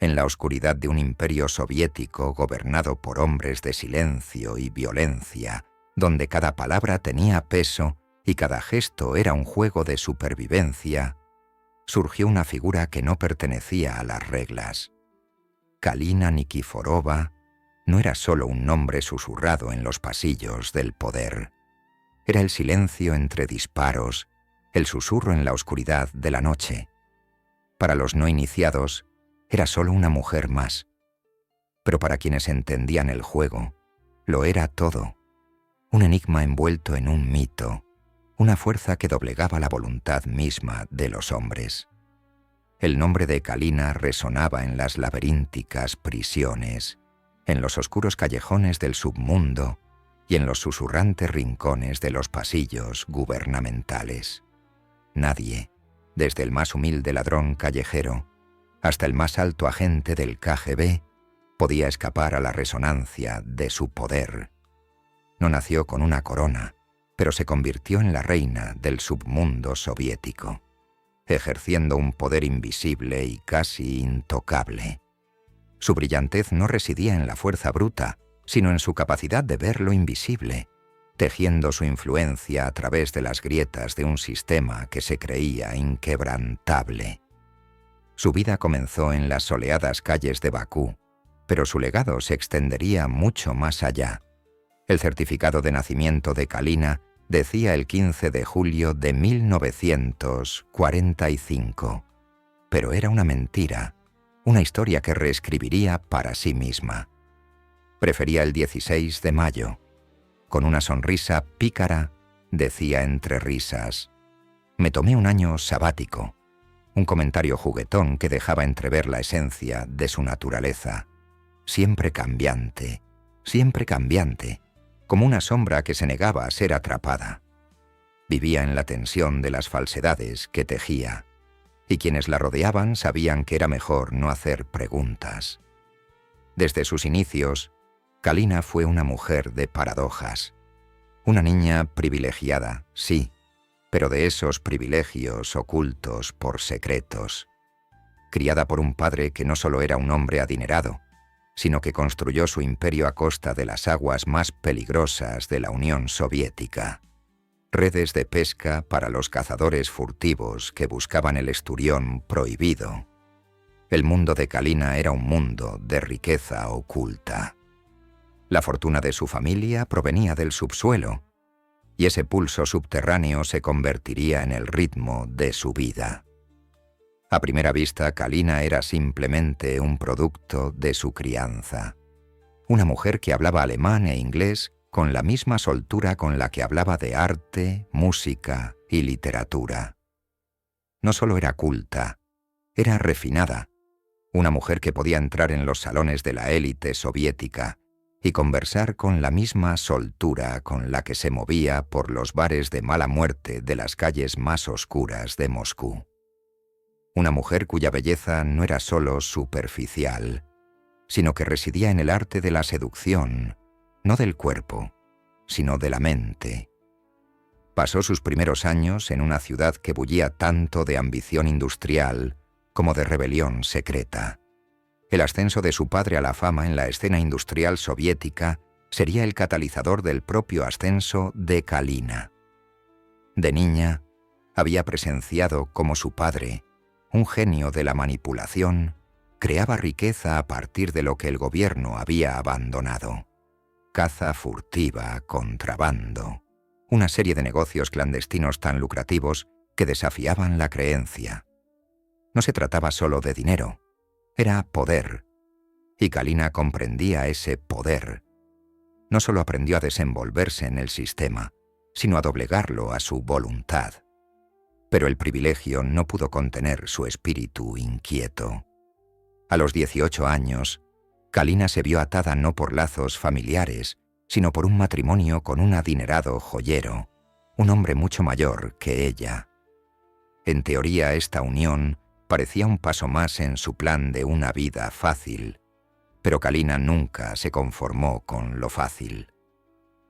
en la oscuridad de un imperio soviético gobernado por hombres de silencio y violencia, donde cada palabra tenía peso y cada gesto era un juego de supervivencia, surgió una figura que no pertenecía a las reglas. Kalina Nikiforova no era solo un nombre susurrado en los pasillos del poder. Era el silencio entre disparos, el susurro en la oscuridad de la noche. Para los no iniciados, era solo una mujer más. Pero para quienes entendían el juego, lo era todo. Un enigma envuelto en un mito, una fuerza que doblegaba la voluntad misma de los hombres. El nombre de Kalina resonaba en las laberínticas prisiones, en los oscuros callejones del submundo y en los susurrantes rincones de los pasillos gubernamentales. Nadie, desde el más humilde ladrón callejero hasta el más alto agente del KGB, podía escapar a la resonancia de su poder. No nació con una corona, pero se convirtió en la reina del submundo soviético, ejerciendo un poder invisible y casi intocable. Su brillantez no residía en la fuerza bruta, sino en su capacidad de ver lo invisible, tejiendo su influencia a través de las grietas de un sistema que se creía inquebrantable. Su vida comenzó en las soleadas calles de Bakú, pero su legado se extendería mucho más allá. El certificado de nacimiento de Kalina decía el 15 de julio de 1945, pero era una mentira, una historia que reescribiría para sí misma. Prefería el 16 de mayo. Con una sonrisa pícara, decía entre risas: «Me tomé un año sabático», un comentario juguetón que dejaba entrever la esencia de su naturaleza, siempre cambiante, como una sombra que se negaba a ser atrapada. Vivía en la tensión de las falsedades que tejía, y quienes la rodeaban sabían que era mejor no hacer preguntas. Desde sus inicios, Kalina fue una mujer de paradojas. Una niña privilegiada, sí, pero de esos privilegios ocultos por secretos. Criada por un padre que no solo era un hombre adinerado, sino que construyó su imperio a costa de las aguas más peligrosas de la Unión Soviética. Redes de pesca para los cazadores furtivos que buscaban el esturión prohibido. El mundo de Kalina era un mundo de riqueza oculta. La fortuna de su familia provenía del subsuelo, y ese pulso subterráneo se convertiría en el ritmo de su vida. A primera vista, Kalina era simplemente un producto de su crianza. Una mujer que hablaba alemán e inglés con la misma soltura con la que hablaba de arte, música y literatura. No solo era culta, era refinada. Una mujer que podía entrar en los salones de la élite soviética y conversar con la misma soltura con la que se movía por los bares de mala muerte de las calles más oscuras de Moscú. Una mujer cuya belleza no era solo superficial, sino que residía en el arte de la seducción, no del cuerpo, sino de la mente. Pasó sus primeros años en una ciudad que bullía tanto de ambición industrial como de rebelión secreta. El ascenso de su padre a la fama en la escena industrial soviética sería el catalizador del propio ascenso de Kalina. De niña, había presenciado cómo su padre, un genio de la manipulación, creaba riqueza a partir de lo que el gobierno había abandonado. Caza furtiva, contrabando, una serie de negocios clandestinos tan lucrativos que desafiaban la creencia. No se trataba solo de dinero, era poder, y Kalina comprendía ese poder. No solo aprendió a desenvolverse en el sistema, sino a doblegarlo a su voluntad. Pero el privilegio no pudo contener su espíritu inquieto. A los 18 años, Kalina se vio atada no por lazos familiares, sino por un matrimonio con un adinerado joyero, un hombre mucho mayor que ella. En teoría, esta unión parecía un paso más en su plan de una vida fácil, pero Kalina nunca se conformó con lo fácil.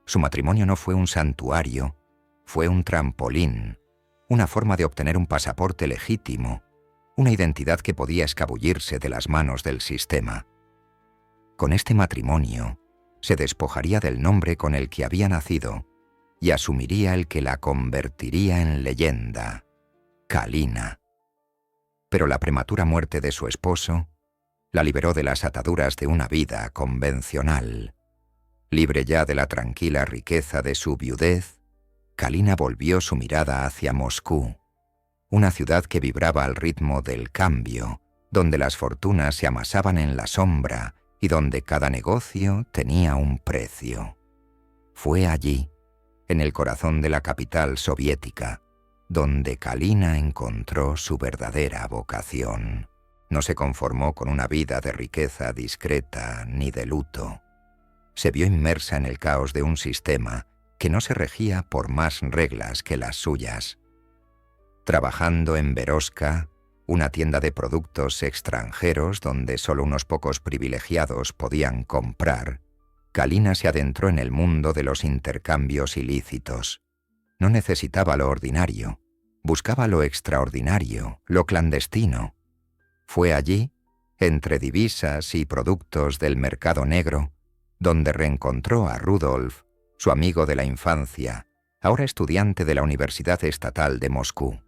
Su matrimonio no fue un santuario, fue un trampolín, una forma de obtener un pasaporte legítimo, una identidad que podía escabullirse de las manos del sistema. Con este matrimonio, se despojaría del nombre con el que había nacido y asumiría el que la convertiría en leyenda, Kalina. Pero la prematura muerte de su esposo la liberó de las ataduras de una vida convencional. Libre ya de la tranquila riqueza de su viudez, Kalina volvió su mirada hacia Moscú, una ciudad que vibraba al ritmo del cambio, donde las fortunas se amasaban en la sombra y donde cada negocio tenía un precio. Fue allí, en el corazón de la capital soviética, donde Kalina encontró su verdadera vocación. No se conformó con una vida de riqueza discreta ni de luto. Se vio inmersa en el caos de un sistema que no se regía por más reglas que las suyas. Trabajando en Beroska, una tienda de productos extranjeros donde solo unos pocos privilegiados podían comprar, Kalina se adentró en el mundo de los intercambios ilícitos. No necesitaba lo ordinario, buscaba lo extraordinario, lo clandestino. Fue allí, entre divisas y productos del mercado negro, donde reencontró a Rudolf, su amigo de la infancia, ahora estudiante de la Universidad Estatal de Moscú.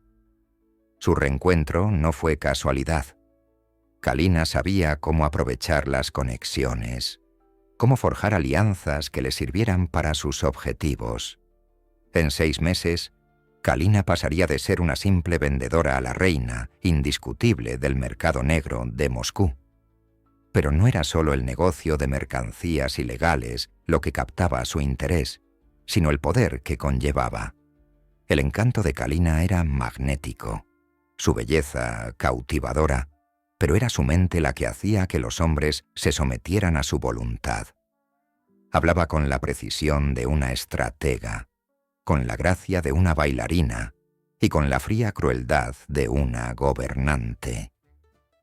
Su reencuentro no fue casualidad. Kalina sabía cómo aprovechar las conexiones, cómo forjar alianzas que le sirvieran para sus objetivos. En 6 meses, Kalina pasaría de ser una simple vendedora a la reina indiscutible del mercado negro de Moscú. Pero no era solo el negocio de mercancías ilegales lo que captaba su interés, sino el poder que conllevaba. El encanto de Kalina era magnético, su belleza cautivadora, pero era su mente la que hacía que los hombres se sometieran a su voluntad. Hablaba con la precisión de una estratega, con la gracia de una bailarina y con la fría crueldad de una gobernante.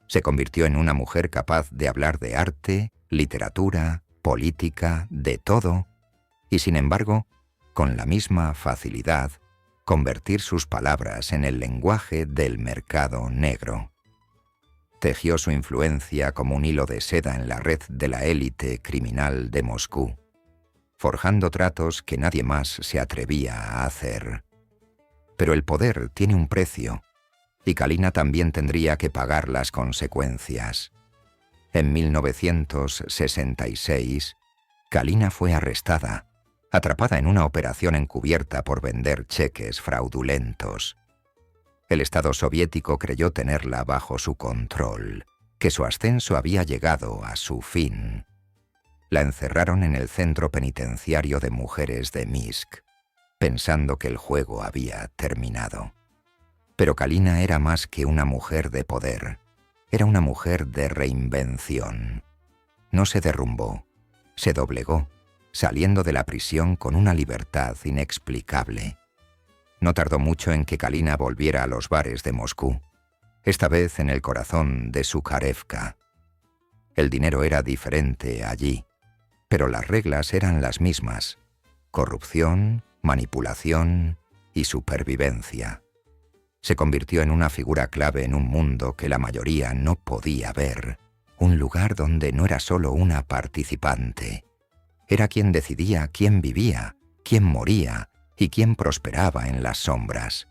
Se convirtió en una mujer capaz de hablar de arte, literatura, política, de todo, y sin embargo, con la misma facilidad, convertir sus palabras en el lenguaje del mercado negro. Tejió su influencia como un hilo de seda en la red de la élite criminal de Moscú, forjando tratos que nadie más se atrevía a hacer. Pero el poder tiene un precio, y Kalina también tendría que pagar las consecuencias. En 1966, Kalina fue arrestada, atrapada en una operación encubierta por vender cheques fraudulentos. El Estado soviético creyó tenerla bajo su control, que su ascenso había llegado a su fin. La encerraron en el centro penitenciario de mujeres de Minsk, pensando que el juego había terminado. Pero Kalina era más que una mujer de poder, era una mujer de reinvención. No se derrumbó, se doblegó, saliendo de la prisión con una libertad inexplicable. No tardó mucho en que Kalina volviera a los bares de Moscú, esta vez en el corazón de Sukharevka. El dinero era diferente allí, pero las reglas eran las mismas: corrupción, manipulación y supervivencia. Se convirtió en una figura clave en un mundo que la mayoría no podía ver, un lugar donde no era solo una participante. Era quien decidía quién vivía, quién moría y quién prosperaba en las sombras.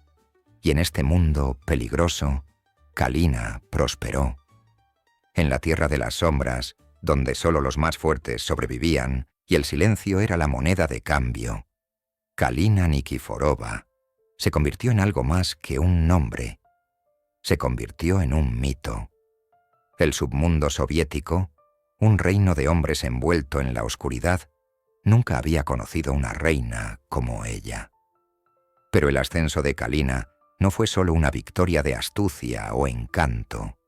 Y en este mundo peligroso, Kalina prosperó. En la tierra de las sombras, donde solo los más fuertes sobrevivían y el silencio era la moneda de cambio, Kalina Nikiforova se convirtió en algo más que un nombre. Se convirtió en un mito. El submundo soviético, un reino de hombres envuelto en la oscuridad, nunca había conocido una reina como ella. Pero el ascenso de Kalina no fue solo una victoria de astucia o encanto.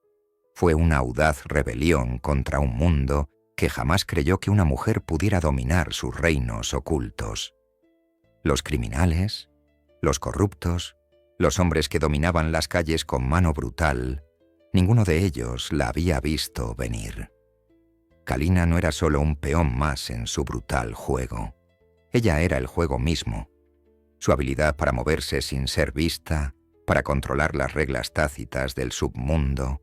Fue una audaz rebelión contra un mundo que jamás creyó que una mujer pudiera dominar sus reinos ocultos. Los criminales, los corruptos, los hombres que dominaban las calles con mano brutal, ninguno de ellos la había visto venir. Kalina no era solo un peón más en su brutal juego. Ella era el juego mismo. Su habilidad para moverse sin ser vista, para controlar las reglas tácitas del submundo,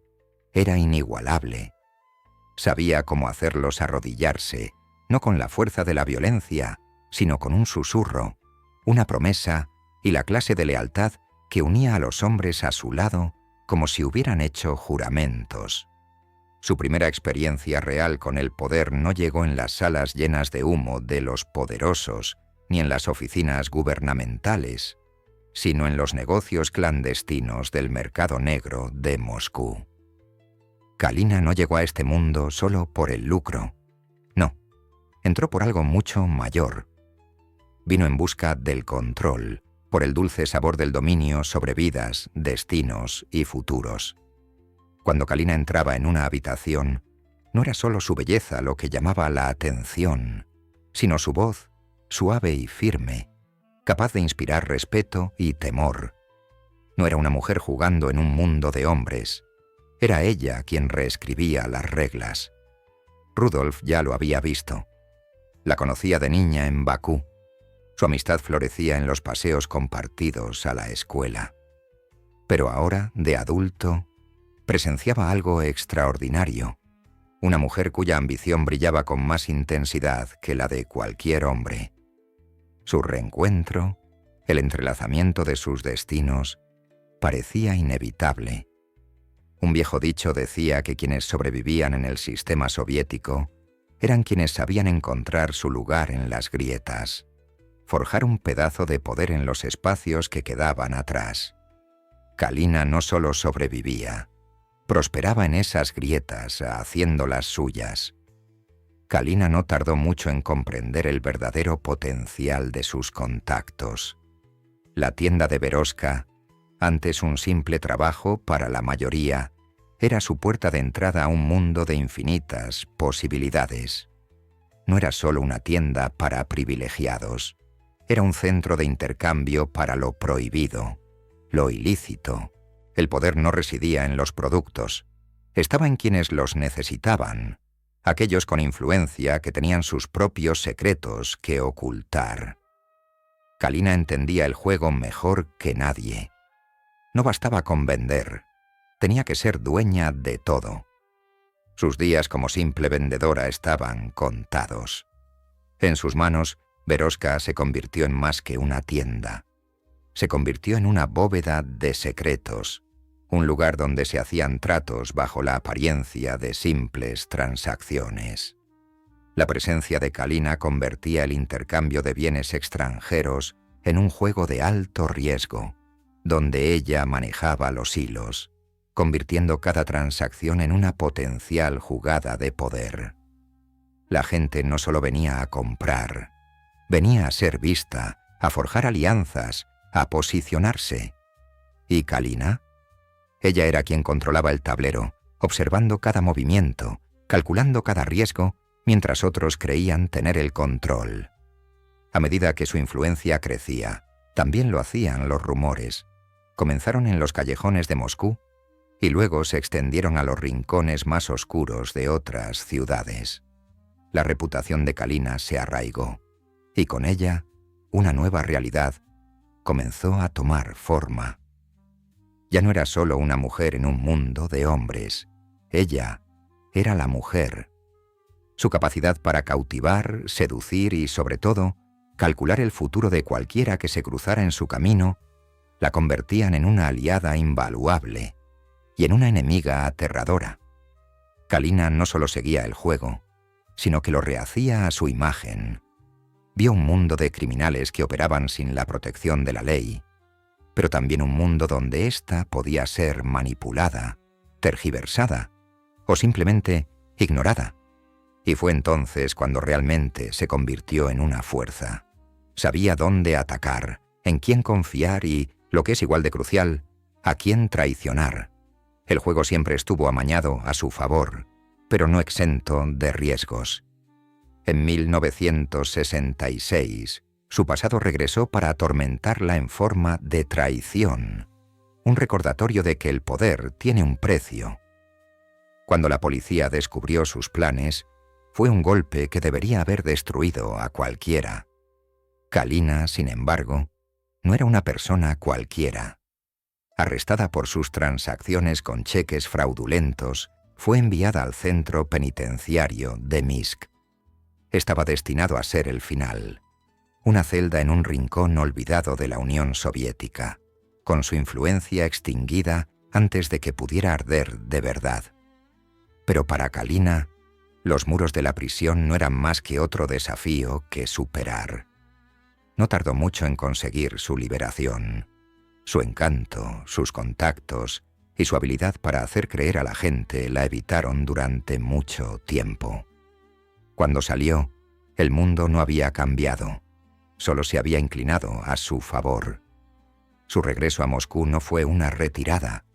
era inigualable. Sabía cómo hacerlos arrodillarse, no con la fuerza de la violencia, sino con un susurro, una promesa y la clase de lealtad que unía a los hombres a su lado como si hubieran hecho juramentos. Su primera experiencia real con el poder no llegó en las salas llenas de humo de los poderosos, ni en las oficinas gubernamentales, sino en los negocios clandestinos del mercado negro de Moscú. Kalina no llegó a este mundo solo por el lucro. No, entró por algo mucho mayor. Vino en busca del control, por el dulce sabor del dominio sobre vidas, destinos y futuros. Cuando Kalina entraba en una habitación, no era solo su belleza lo que llamaba la atención, sino su voz, suave y firme, capaz de inspirar respeto y temor. No era una mujer jugando en un mundo de hombres. Era ella quien reescribía las reglas. Rudolf ya lo había visto. La conocía de niña en Bakú. Su amistad florecía en los paseos compartidos a la escuela. Pero ahora, de adulto, presenciaba algo extraordinario. Una mujer cuya ambición brillaba con más intensidad que la de cualquier hombre. Su reencuentro, el entrelazamiento de sus destinos, parecía inevitable. Un viejo dicho decía que quienes sobrevivían en el sistema soviético eran quienes sabían encontrar su lugar en las grietas, forjar un pedazo de poder en los espacios que quedaban atrás. Kalina no solo sobrevivía, prosperaba en esas grietas, haciéndolas suyas. Kalina no tardó mucho en comprender el verdadero potencial de sus contactos. La tienda de Veroska, antes un simple trabajo para la mayoría, era su puerta de entrada a un mundo de infinitas posibilidades. No era solo una tienda para privilegiados, era un centro de intercambio para lo prohibido, lo ilícito. El poder no residía en los productos, estaba en quienes los necesitaban, aquellos con influencia que tenían sus propios secretos que ocultar. Kalina entendía el juego mejor que nadie. No bastaba con vender, tenía que ser dueña de todo. Sus días como simple vendedora estaban contados. En sus manos, Veroska se convirtió en más que una tienda. Se convirtió en una bóveda de secretos, un lugar donde se hacían tratos bajo la apariencia de simples transacciones. La presencia de Kalina convertía el intercambio de bienes extranjeros en un juego de alto riesgo, donde ella manejaba los hilos, convirtiendo cada transacción en una potencial jugada de poder. La gente no solo venía a comprar, venía a ser vista, a forjar alianzas, a posicionarse. ¿Y Kalina? Ella era quien controlaba el tablero, observando cada movimiento, calculando cada riesgo, mientras otros creían tener el control. A medida que su influencia crecía, también lo hacían los rumores. Comenzaron en los callejones de Moscú y luego se extendieron a los rincones más oscuros de otras ciudades. La reputación de Kalina se arraigó, y con ella, una nueva realidad comenzó a tomar forma. Ya no era solo una mujer en un mundo de hombres, ella era la mujer. Su capacidad para cautivar, seducir y, sobre todo, calcular el futuro de cualquiera que se cruzara en su camino, la convertían en una aliada invaluable y en una enemiga aterradora. Kalina no solo seguía el juego, sino que lo rehacía a su imagen. Vio un mundo de criminales que operaban sin la protección de la ley, pero también un mundo donde ésta podía ser manipulada, tergiversada o simplemente ignorada. Y fue entonces cuando realmente se convirtió en una fuerza. Sabía dónde atacar, en quién confiar y, lo que es igual de crucial, a quién traicionar. El juego siempre estuvo amañado a su favor, pero no exento de riesgos. En 1966, su pasado regresó para atormentarla en forma de traición, un recordatorio de que el poder tiene un precio. Cuando la policía descubrió sus planes, fue un golpe que debería haber destruido a cualquiera. Kalina, sin embargo, no era una persona cualquiera. arrestada por sus transacciones con cheques fraudulentos, fue enviada al centro penitenciario de Minsk. Estaba destinado a ser el final, una celda en un rincón olvidado de la Unión Soviética, con su influencia extinguida antes de que pudiera arder de verdad. Pero para Kalina, los muros de la prisión no eran más que otro desafío que superar. No tardó mucho en conseguir su liberación. Su encanto, sus contactos y su habilidad para hacer creer a la gente la evitaron durante mucho tiempo. Cuando salió, el mundo no había cambiado, solo se había inclinado a su favor. Su regreso a Moscú no fue una retirada,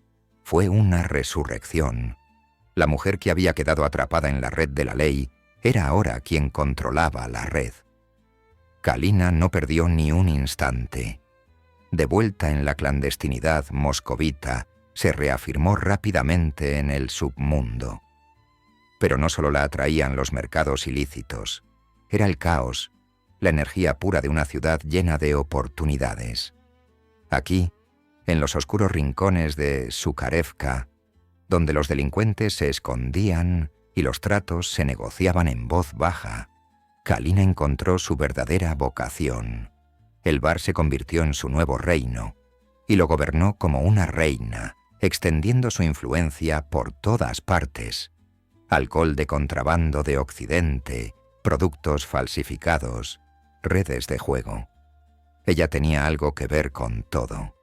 fue una resurrección. La mujer que había quedado atrapada en la red de la ley era ahora quien controlaba la red. Kalina no perdió ni un instante. De vuelta en la clandestinidad moscovita, se reafirmó rápidamente en el submundo. Pero no solo la atraían los mercados ilícitos, era el caos, la energía pura de una ciudad llena de oportunidades. Aquí, en los oscuros rincones de Sukharevka, donde los delincuentes se escondían y los tratos se negociaban en voz baja, Kalina encontró su verdadera vocación. El bar se convirtió en su nuevo reino, y lo gobernó como una reina, extendiendo su influencia por todas partes. Alcohol de contrabando de Occidente, productos falsificados, redes de juego. Ella tenía algo que ver con todo.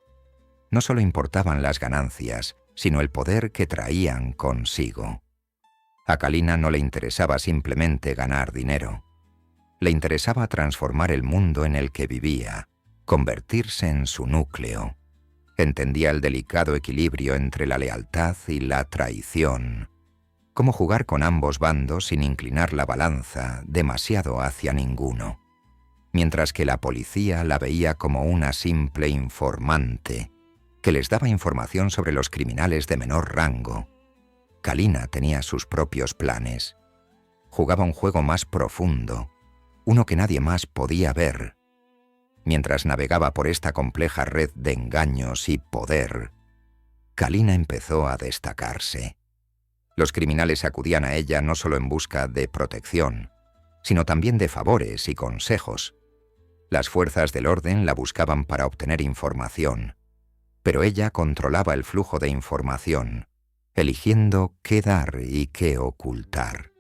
No solo importaban las ganancias, sino el poder que traían consigo. A Kalina no le interesaba simplemente ganar dinero. Le interesaba transformar el mundo en el que vivía, convertirse en su núcleo. Entendía el delicado equilibrio entre la lealtad y la traición. Cómo jugar con ambos bandos sin inclinar la balanza demasiado hacia ninguno. Mientras que la policía la veía como una simple informante, que les daba información sobre los criminales de menor rango. Kalina tenía sus propios planes. Jugaba un juego más profundo, uno que nadie más podía ver. Mientras navegaba por esta compleja red de engaños y poder, Kalina empezó a destacarse. Los criminales acudían a ella no solo en busca de protección, sino también de favores y consejos. Las fuerzas del orden la buscaban para obtener información, pero ella controlaba el flujo de información, eligiendo qué dar y qué ocultar.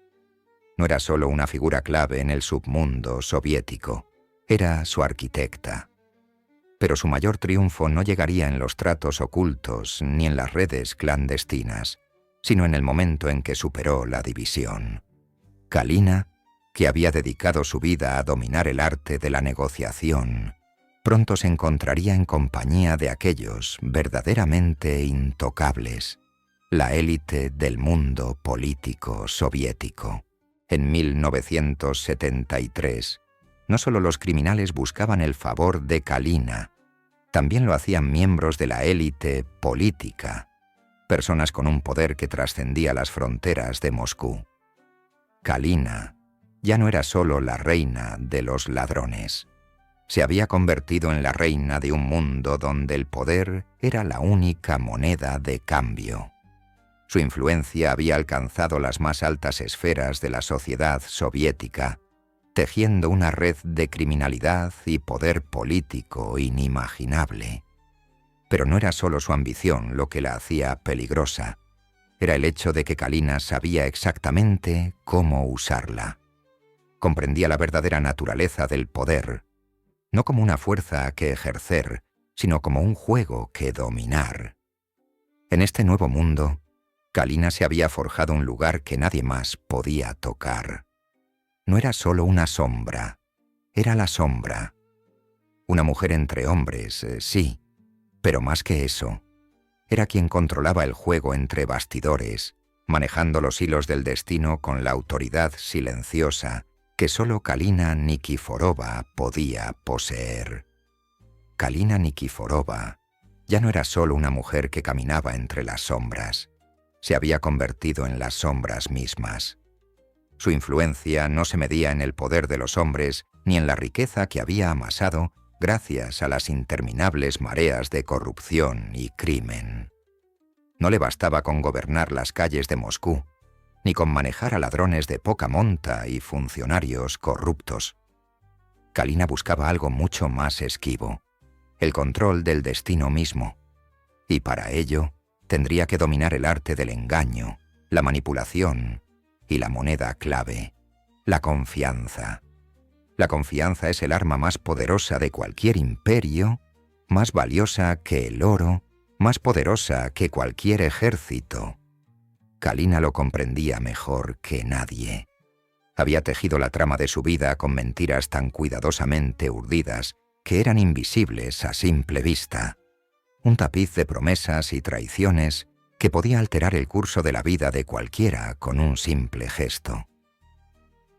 No era solo una figura clave en el submundo soviético, era su arquitecta. Pero su mayor triunfo no llegaría en los tratos ocultos ni en las redes clandestinas, sino en el momento en que superó la división. Kalina, que había dedicado su vida a dominar el arte de la negociación, pronto se encontraría en compañía de aquellos verdaderamente intocables, la élite del mundo político soviético. En 1973, no solo los criminales buscaban el favor de Kalina, también lo hacían miembros de la élite política, personas con un poder que trascendía las fronteras de Moscú. Kalina ya no era solo la reina de los ladrones. Se había convertido en la reina de un mundo donde el poder era la única moneda de cambio. Su influencia había alcanzado las más altas esferas de la sociedad soviética, tejiendo una red de criminalidad y poder político inimaginable. Pero no era solo su ambición lo que la hacía peligrosa, era el hecho de que Kalina sabía exactamente cómo usarla. Comprendía la verdadera naturaleza del poder, no como una fuerza que ejercer, sino como un juego que dominar. En este nuevo mundo, Kalina se había forjado un lugar que nadie más podía tocar. No era solo una sombra, era la sombra. Una mujer entre hombres, sí, pero más que eso, era quien controlaba el juego entre bastidores, manejando los hilos del destino con la autoridad silenciosa que solo Kalina Nikiforova podía poseer. Kalina Nikiforova ya no era solo una mujer que caminaba entre las sombras, se había convertido en las sombras mismas. Su influencia no se medía en el poder de los hombres ni en la riqueza que había amasado gracias a las interminables mareas de corrupción y crimen. No le bastaba con gobernar las calles de Moscú, ni con manejar a ladrones de poca monta y funcionarios corruptos. Kalina buscaba algo mucho más esquivo, el control del destino mismo, y para ello tendría que dominar el arte del engaño, la manipulación y la moneda clave, la confianza. La confianza es el arma más poderosa de cualquier imperio, más valiosa que el oro, más poderosa que cualquier ejército. Kalina lo comprendía mejor que nadie. Había tejido la trama de su vida con mentiras tan cuidadosamente urdidas que eran invisibles a simple vista. Un tapiz de promesas y traiciones que podía alterar el curso de la vida de cualquiera con un simple gesto.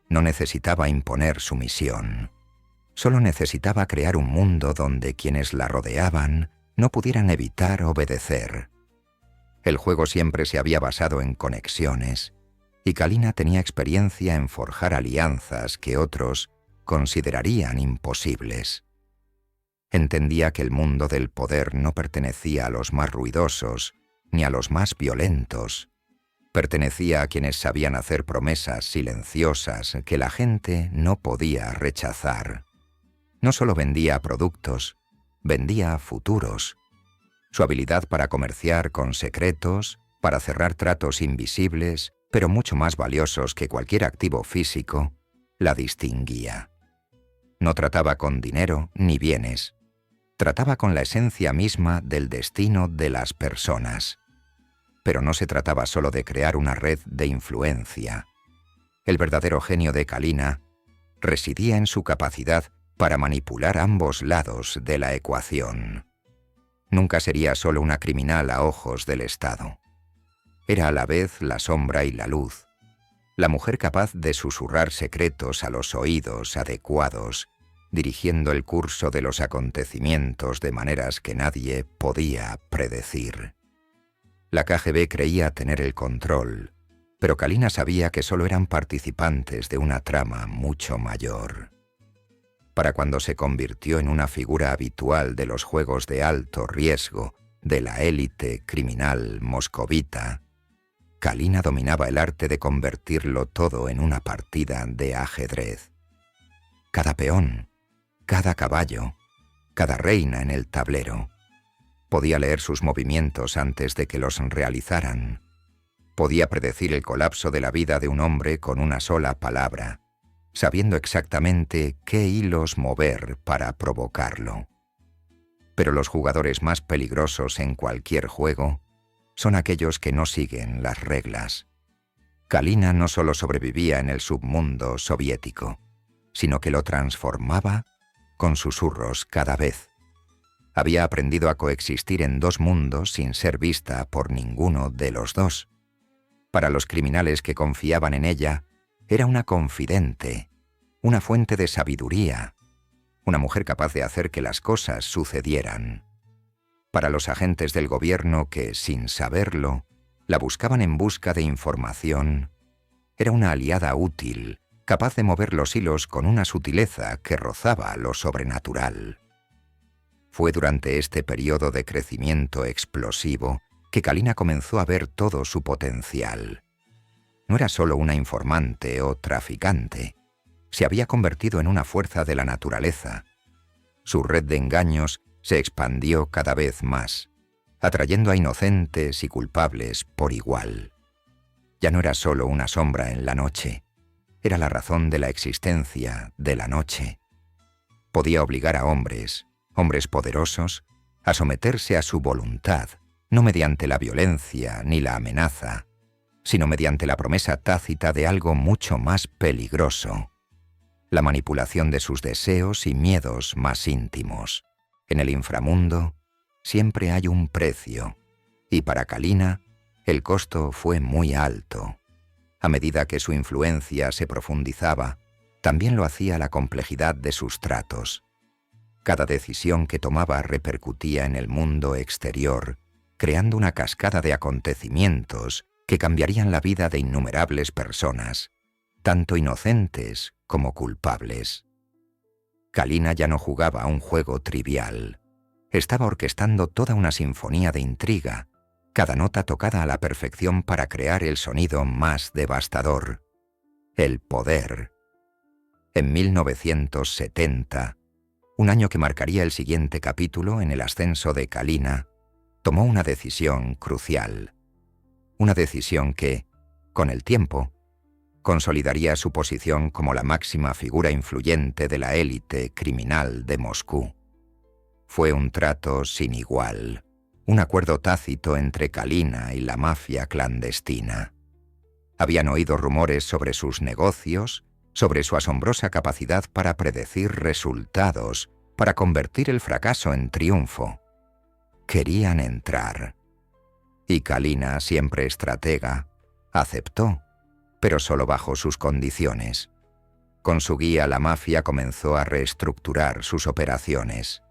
No necesitaba imponer su misión. Solo necesitaba crear un mundo donde quienes la rodeaban no pudieran evitar obedecer. El juego siempre se había basado en conexiones, y Kalina tenía experiencia en forjar alianzas que otros considerarían imposibles. Entendía que el mundo del poder no pertenecía a los más ruidosos ni a los más violentos. Pertenecía a quienes sabían hacer promesas silenciosas que la gente no podía rechazar. No solo vendía productos, vendía futuros. Su habilidad para comerciar con secretos, para cerrar tratos invisibles, pero mucho más valiosos que cualquier activo físico, la distinguía. No trataba con dinero ni bienes. Trataba con la esencia misma del destino de las personas. Pero no se trataba solo de crear una red de influencia. El verdadero genio de Kalina residía en su capacidad para manipular ambos lados de la ecuación. Nunca sería solo una criminal a ojos del Estado. Era a la vez la sombra y la luz, la mujer capaz de susurrar secretos a los oídos adecuados, dirigiendo el curso de los acontecimientos de maneras que nadie podía predecir. La KGB creía tener el control, pero Kalina sabía que solo eran participantes de una trama mucho mayor. Para cuando se convirtió en una figura habitual de los juegos de alto riesgo de la élite criminal moscovita, Kalina dominaba el arte de convertirlo todo en una partida de ajedrez. Cada peón, cada caballo, cada reina en el tablero. Podía leer sus movimientos antes de que los realizaran. Podía predecir el colapso de la vida de un hombre con una sola palabra, sabiendo exactamente qué hilos mover para provocarlo. Pero los jugadores más peligrosos en cualquier juego son aquellos que no siguen las reglas. Kalina no solo sobrevivía en el submundo soviético, sino que lo transformaba con susurros cada vez. Había aprendido a coexistir en dos mundos sin ser vista por ninguno de los dos. Para los criminales que confiaban en ella, era una confidente, una fuente de sabiduría, una mujer capaz de hacer que las cosas sucedieran. Para los agentes del gobierno que, sin saberlo, la buscaban en busca de información, era una aliada útil, capaz de mover los hilos con una sutileza que rozaba lo sobrenatural. Fue durante este periodo de crecimiento explosivo que Kalina comenzó a ver todo su potencial. No era solo una informante o traficante, se había convertido en una fuerza de la naturaleza. Su red de engaños se expandió cada vez más, atrayendo a inocentes y culpables por igual. Ya no era solo una sombra en la noche, era la razón de la existencia de la noche. Podía obligar a hombres poderosos, a someterse a su voluntad, no mediante la violencia ni la amenaza, sino mediante la promesa tácita de algo mucho más peligroso, la manipulación de sus deseos y miedos más íntimos. En el inframundo siempre hay un precio, y para Kalina el costo fue muy alto. A medida que su influencia se profundizaba, también lo hacía la complejidad de sus tratos. Cada decisión que tomaba repercutía en el mundo exterior, creando una cascada de acontecimientos que cambiarían la vida de innumerables personas, tanto inocentes como culpables. Kalina ya no jugaba a un juego trivial. Estaba orquestando toda una sinfonía de intriga, cada nota tocada a la perfección para crear el sonido más devastador: el poder. En 1970, un año que marcaría el siguiente capítulo en el ascenso de Kalina, tomó una decisión crucial. Una decisión que, con el tiempo, consolidaría su posición como la máxima figura influyente de la élite criminal de Moscú. Fue un trato sin igual, un acuerdo tácito entre Kalina y la mafia clandestina. Habían oído rumores sobre sus negocios, sobre su asombrosa capacidad para predecir resultados, para convertir el fracaso en triunfo. Querían entrar. Y Kalina, siempre estratega, aceptó, pero solo bajo sus condiciones. Con su guía, la mafia comenzó a reestructurar sus operaciones.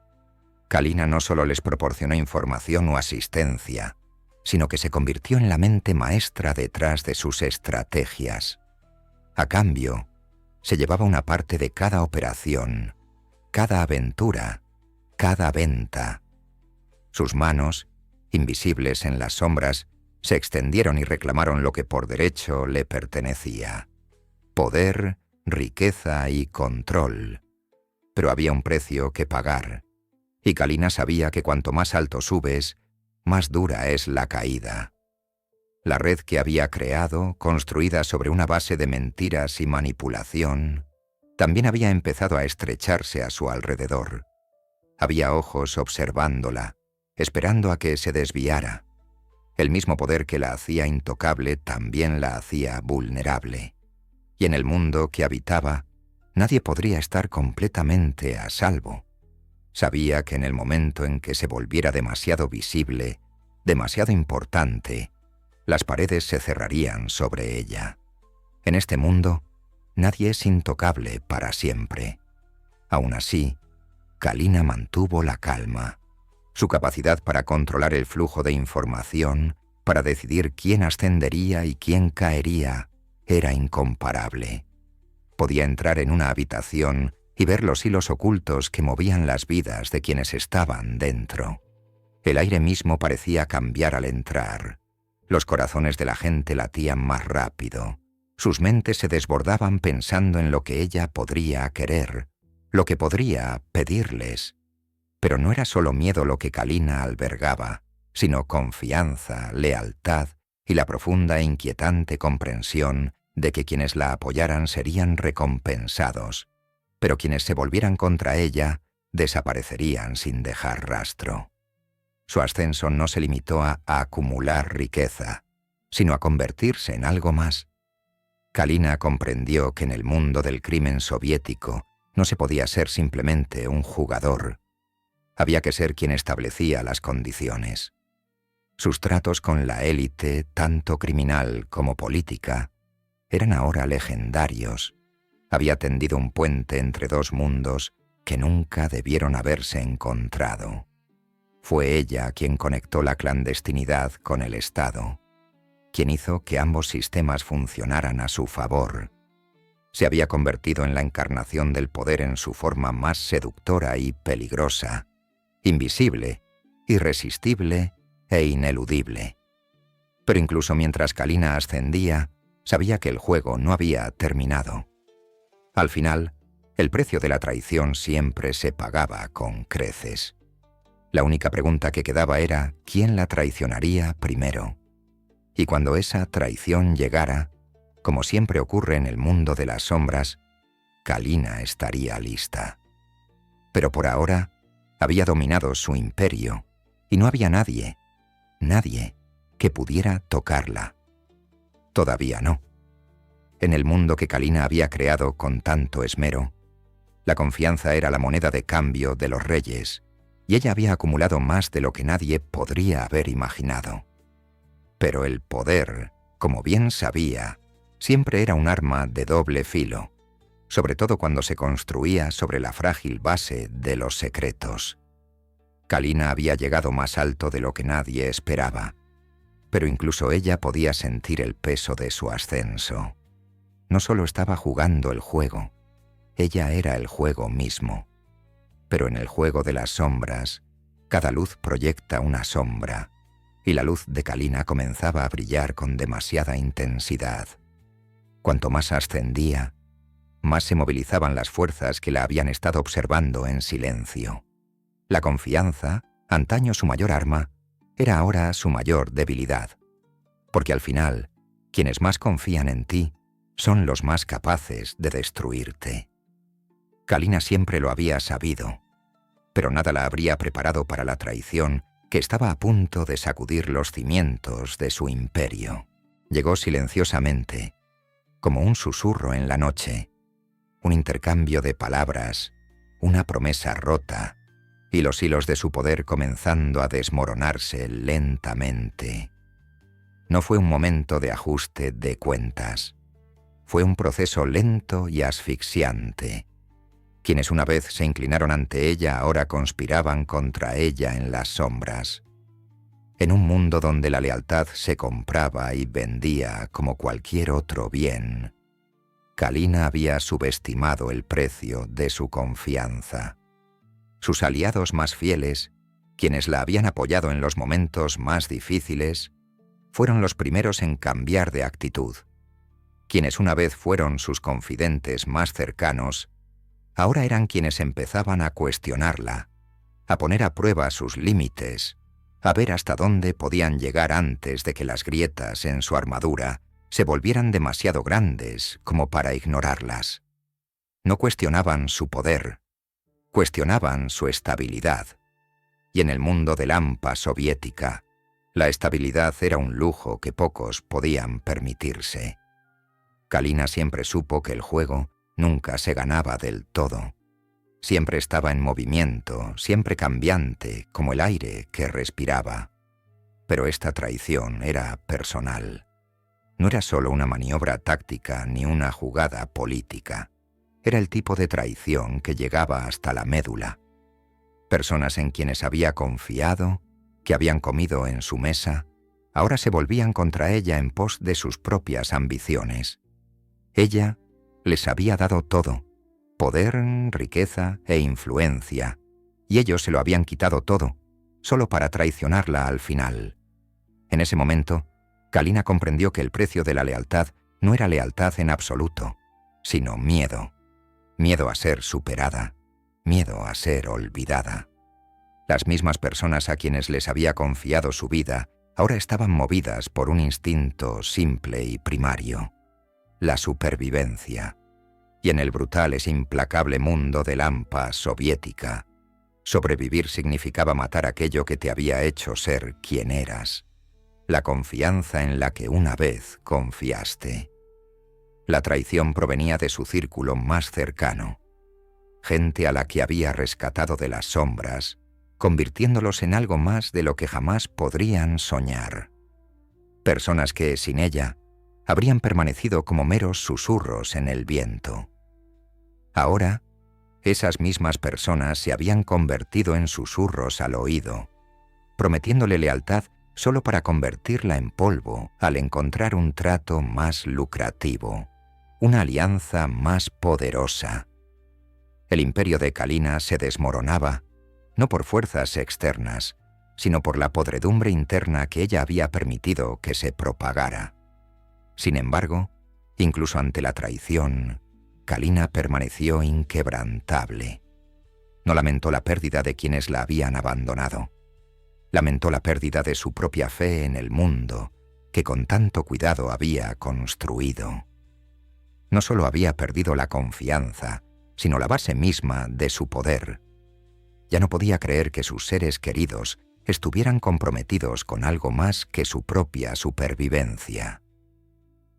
Kalina no solo les proporcionó información o asistencia, sino que se convirtió en la mente maestra detrás de sus estrategias. A cambio, se llevaba una parte de cada operación, cada aventura, cada venta. Sus manos, invisibles en las sombras, se extendieron y reclamaron lo que por derecho le pertenecía: poder, riqueza y control. Pero había un precio que pagar, y Kalina sabía que cuanto más alto subes, más dura es la caída. La red que había creado, construida sobre una base de mentiras y manipulación, también había empezado a estrecharse a su alrededor. Había ojos observándola, esperando a que se desviara. El mismo poder que la hacía intocable también la hacía vulnerable. Y en el mundo que habitaba, nadie podría estar completamente a salvo. Sabía que en el momento en que se volviera demasiado visible, demasiado importante, las paredes se cerrarían sobre ella. En este mundo, nadie es intocable para siempre. Aún así, Kalina mantuvo la calma. Su capacidad para controlar el flujo de información, para decidir quién ascendería y quién caería, era incomparable. Podía entrar en una habitación y ver los hilos ocultos que movían las vidas de quienes estaban dentro. El aire mismo parecía cambiar al entrar. Los corazones de la gente latían más rápido. Sus mentes se desbordaban pensando en lo que ella podría querer, lo que podría pedirles. Pero no era solo miedo lo que Kalina albergaba, sino confianza, lealtad y la profunda e inquietante comprensión de que quienes la apoyaran serían recompensados, pero quienes se volvieran contra ella desaparecerían sin dejar rastro. Su ascenso no se limitó a acumular riqueza, sino a convertirse en algo más. Kalina comprendió que en el mundo del crimen soviético no se podía ser simplemente un jugador. Había que ser quien establecía las condiciones. Sus tratos con la élite, tanto criminal como política, eran ahora legendarios. Había tendido un puente entre dos mundos que nunca debieron haberse encontrado. Fue ella quien conectó la clandestinidad con el Estado, quien hizo que ambos sistemas funcionaran a su favor. Se había convertido en la encarnación del poder en su forma más seductora y peligrosa, invisible, irresistible e ineludible. Pero incluso mientras Kalina ascendía, sabía que el juego no había terminado. Al final, el precio de la traición siempre se pagaba con creces. La única pregunta que quedaba era quién la traicionaría primero. Y cuando esa traición llegara, como siempre ocurre en el mundo de las sombras, Kalina estaría lista. Pero por ahora había dominado su imperio y no había nadie que pudiera tocarla. Todavía no. En el mundo que Kalina había creado con tanto esmero, la confianza era la moneda de cambio de los reyes, y ella había acumulado más de lo que nadie podría haber imaginado. Pero el poder, como bien sabía, siempre era un arma de doble filo, sobre todo cuando se construía sobre la frágil base de los secretos. Kalina había llegado más alto de lo que nadie esperaba, pero incluso ella podía sentir el peso de su ascenso. No solo estaba jugando el juego, ella era el juego mismo. Pero en el juego de las sombras, cada luz proyecta una sombra, y la luz de Kalina comenzaba a brillar con demasiada intensidad. Cuanto más ascendía, más se movilizaban las fuerzas que la habían estado observando en silencio. La confianza, antaño su mayor arma, era ahora su mayor debilidad, porque al final, quienes más confían en ti son los más capaces de destruirte. Kalina siempre lo había sabido, pero nada la habría preparado para la traición que estaba a punto de sacudir los cimientos de su imperio. Llegó silenciosamente, como un susurro en la noche, un intercambio de palabras, una promesa rota, y los hilos de su poder comenzando a desmoronarse lentamente. No fue un momento de ajuste de cuentas. Fue un proceso lento y asfixiante. Quienes una vez se inclinaron ante ella ahora conspiraban contra ella en las sombras. En un mundo donde la lealtad se compraba y vendía como cualquier otro bien, Kalina había subestimado el precio de su confianza. Sus aliados más fieles, quienes la habían apoyado en los momentos más difíciles, fueron los primeros en cambiar de actitud. Quienes una vez fueron sus confidentes más cercanos, ahora eran quienes empezaban a cuestionarla, a poner a prueba sus límites, a ver hasta dónde podían llegar antes de que las grietas en su armadura se volvieran demasiado grandes como para ignorarlas. No cuestionaban su poder, cuestionaban su estabilidad. Y en el mundo del hampa soviética, la estabilidad era un lujo que pocos podían permitirse. Kalina siempre supo que el juego nunca se ganaba del todo. Siempre estaba en movimiento, siempre cambiante, como el aire que respiraba. Pero esta traición era personal. No era solo una maniobra táctica ni una jugada política. Era el tipo de traición que llegaba hasta la médula. Personas en quienes había confiado, que habían comido en su mesa, ahora se volvían contra ella en pos de sus propias ambiciones. Ella les había dado todo, poder, riqueza e influencia, y ellos se lo habían quitado todo, solo para traicionarla al final. En ese momento, Kalina comprendió que el precio de la lealtad no era lealtad en absoluto, sino miedo. Miedo a ser superada, miedo a ser olvidada. Las mismas personas a quienes les había confiado su vida ahora estaban movidas por un instinto simple y primario, la supervivencia. Y en el brutal e implacable mundo del hampa soviética, sobrevivir significaba matar aquello que te había hecho ser quien eras, la confianza en la que una vez confiaste. La traición provenía de su círculo más cercano, gente a la que había rescatado de las sombras, convirtiéndolos en algo más de lo que jamás podrían soñar. Personas que, sin ella, habrían permanecido como meros susurros en el viento. Ahora, esas mismas personas se habían convertido en susurros al oído, prometiéndole lealtad solo para convertirla en polvo al encontrar un trato más lucrativo, una alianza más poderosa. El imperio de Kalina se desmoronaba, no por fuerzas externas, sino por la podredumbre interna que ella había permitido que se propagara. Sin embargo, incluso ante la traición, Kalina permaneció inquebrantable. No lamentó la pérdida de quienes la habían abandonado. Lamentó la pérdida de su propia fe en el mundo que con tanto cuidado había construido. No solo había perdido la confianza, sino la base misma de su poder. Ya no podía creer que sus seres queridos estuvieran comprometidos con algo más que su propia supervivencia.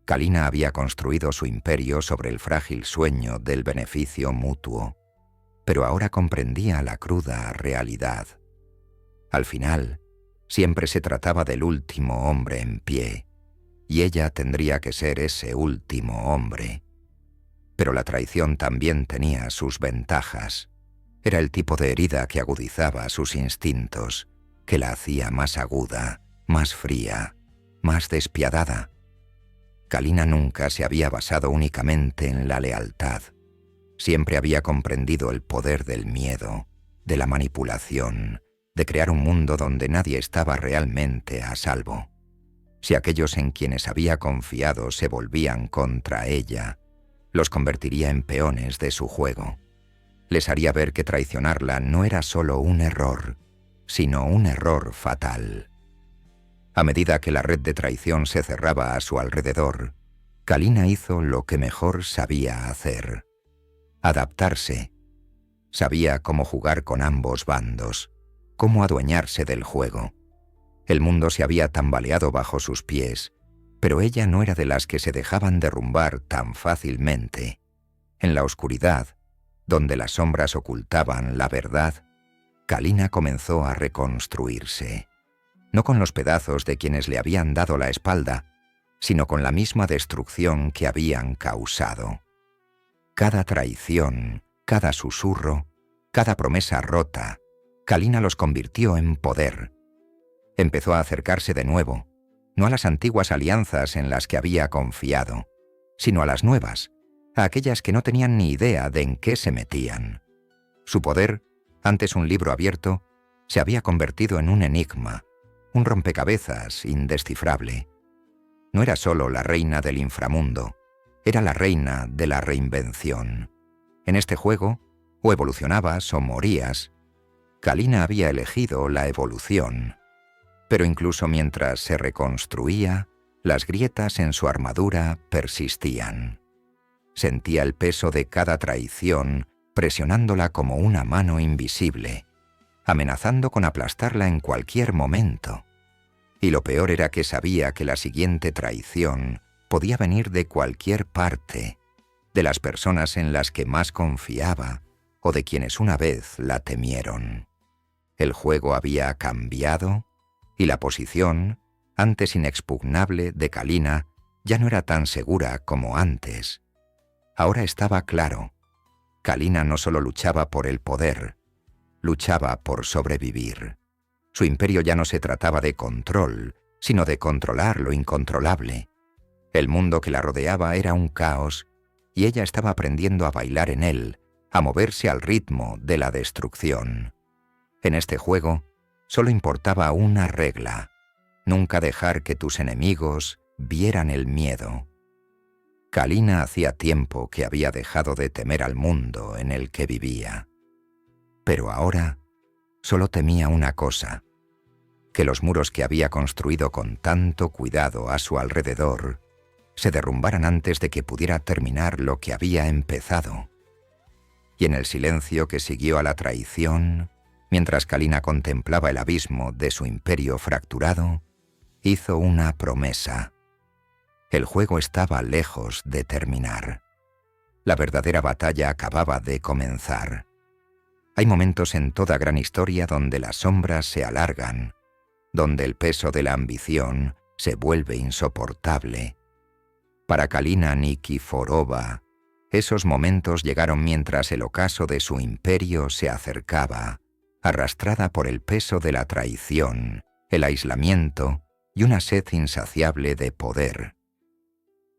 Kalina había construido su imperio sobre el frágil sueño del beneficio mutuo, pero ahora comprendía la cruda realidad. Al final, siempre se trataba del último hombre en pie, y ella tendría que ser ese último hombre. Pero la traición también tenía sus ventajas. Era el tipo de herida que agudizaba sus instintos, que la hacía más aguda, más fría, más despiadada. Kalina nunca se había basado únicamente en la lealtad. Siempre había comprendido el poder del miedo, de la manipulación, de crear un mundo donde nadie estaba realmente a salvo. Si aquellos en quienes había confiado se volvían contra ella, los convertiría en peones de su juego. Les haría ver que traicionarla no era solo un error, sino un error fatal. A medida que la red de traición se cerraba a su alrededor, Kalina hizo lo que mejor sabía hacer: adaptarse. Sabía cómo jugar con ambos bandos, cómo adueñarse del juego. El mundo se había tambaleado bajo sus pies, pero ella no era de las que se dejaban derrumbar tan fácilmente. En la oscuridad, donde las sombras ocultaban la verdad, Kalina comenzó a reconstruirse, no con los pedazos de quienes le habían dado la espalda, sino con la misma destrucción que habían causado. Cada traición, cada susurro, cada promesa rota, Kalina los convirtió en poder. Empezó a acercarse de nuevo, no a las antiguas alianzas en las que había confiado, sino a las nuevas, a aquellas que no tenían ni idea de en qué se metían. Su poder, antes un libro abierto, se había convertido en un enigma, un rompecabezas indescifrable. No era solo la reina del inframundo, era la reina de la reinvención. En este juego, o evolucionabas o morías. Kalina había elegido la evolución. Pero incluso mientras se reconstruía, las grietas en su armadura persistían. Sentía el peso de cada traición presionándola como una mano invisible, amenazando con aplastarla en cualquier momento. Y lo peor era que sabía que la siguiente traición podía venir de cualquier parte, de las personas en las que más confiaba o de quienes una vez la temieron. El juego había cambiado y la posición, antes inexpugnable, de Kalina ya no era tan segura como antes. Ahora estaba claro: Kalina no solo luchaba por el poder, luchaba por sobrevivir. Su imperio ya no se trataba de control, sino de controlar lo incontrolable. El mundo que la rodeaba era un caos, y ella estaba aprendiendo a bailar en él, a moverse al ritmo de la destrucción. En este juego, solo importaba una regla: nunca dejar que tus enemigos vieran el miedo. Kalina hacía tiempo que había dejado de temer al mundo en el que vivía. Pero ahora solo temía una cosa: que los muros que había construido con tanto cuidado a su alrededor se derrumbaran antes de que pudiera terminar lo que había empezado. Y en el silencio que siguió a la traición, mientras Kalina contemplaba el abismo de su imperio fracturado, hizo una promesa. El juego estaba lejos de terminar. La verdadera batalla acababa de comenzar. Hay momentos en toda gran historia donde las sombras se alargan, donde el peso de la ambición se vuelve insoportable. Para Kalina Nikiforova, esos momentos llegaron mientras el ocaso de su imperio se acercaba, arrastrada por el peso de la traición, el aislamiento y una sed insaciable de poder.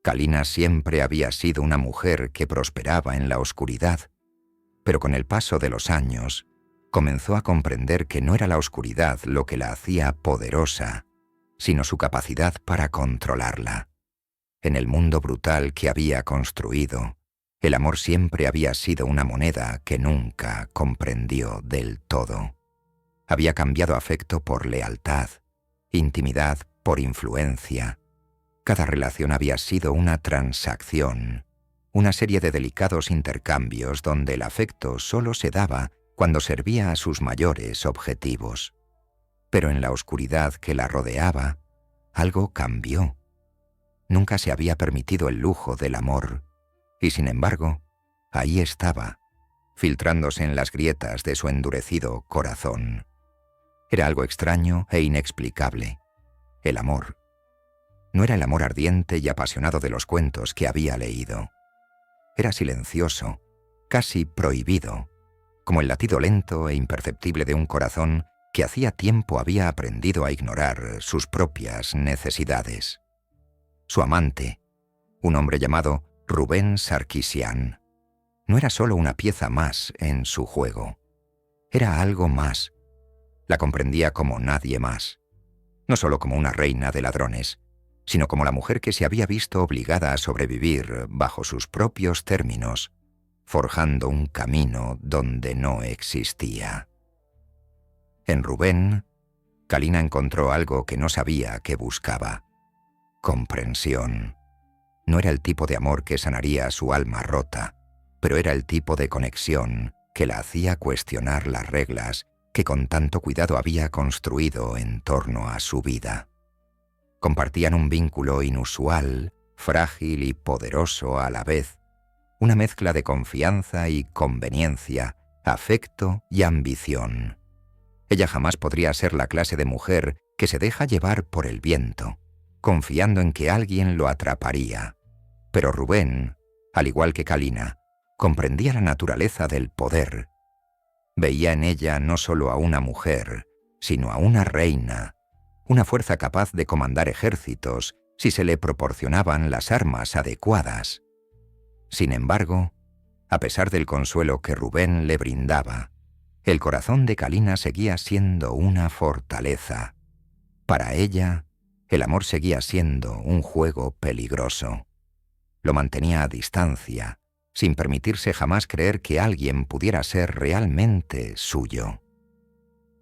Kalina siempre había sido una mujer que prosperaba en la oscuridad, pero con el paso de los años, comenzó a comprender que no era la oscuridad lo que la hacía poderosa, sino su capacidad para controlarla. En el mundo brutal que había construido, el amor siempre había sido una moneda que nunca comprendió del todo. Había cambiado afecto por lealtad, intimidad por influencia. Cada relación había sido una transacción, una serie de delicados intercambios donde el afecto solo se daba cuando servía a sus mayores objetivos. Pero en la oscuridad que la rodeaba, algo cambió. Nunca se había permitido el lujo del amor, y sin embargo, ahí estaba, filtrándose en las grietas de su endurecido corazón. Era algo extraño e inexplicable. El amor. No era el amor ardiente y apasionado de los cuentos que había leído. Era silencioso, casi prohibido, como el latido lento e imperceptible de un corazón que hacía tiempo había aprendido a ignorar sus propias necesidades. Su amante, un hombre llamado Rubén Sarkisian, no era solo una pieza más en su juego. Era algo más. La comprendía como nadie más. No solo como una reina de ladrones, sino como la mujer que se había visto obligada a sobrevivir bajo sus propios términos, forjando un camino donde no existía. En Rubén, Kalina encontró algo que no sabía que buscaba: comprensión. No era el tipo de amor que sanaría su alma rota, pero era el tipo de conexión que la hacía cuestionar las reglas que con tanto cuidado había construido en torno a su vida. Compartían un vínculo inusual, frágil y poderoso a la vez, una mezcla de confianza y conveniencia, afecto y ambición. Ella jamás podría ser la clase de mujer que se deja llevar por el viento, confiando en que alguien lo atraparía. Pero Rubén, al igual que Kalina, comprendía la naturaleza del poder. Veía en ella no solo a una mujer, sino a una reina, una fuerza capaz de comandar ejércitos si se le proporcionaban las armas adecuadas. Sin embargo, a pesar del consuelo que Rubén le brindaba, el corazón de Kalina seguía siendo una fortaleza. Para ella, el amor seguía siendo un juego peligroso. Lo mantenía a distancia, sin permitirse jamás creer que alguien pudiera ser realmente suyo.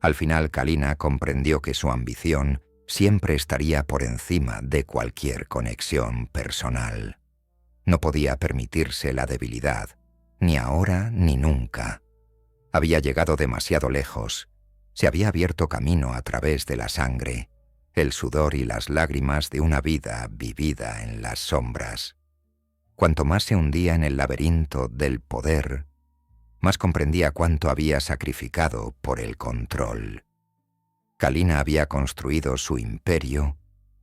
Al final, Kalina comprendió que su ambición siempre estaría por encima de cualquier conexión personal. No podía permitirse la debilidad, ni ahora ni nunca. Había llegado demasiado lejos, se había abierto camino a través de la sangre, el sudor y las lágrimas de una vida vivida en las sombras. Cuanto más se hundía en el laberinto del poder, más comprendía cuánto había sacrificado por el control. Kalina había construido su imperio,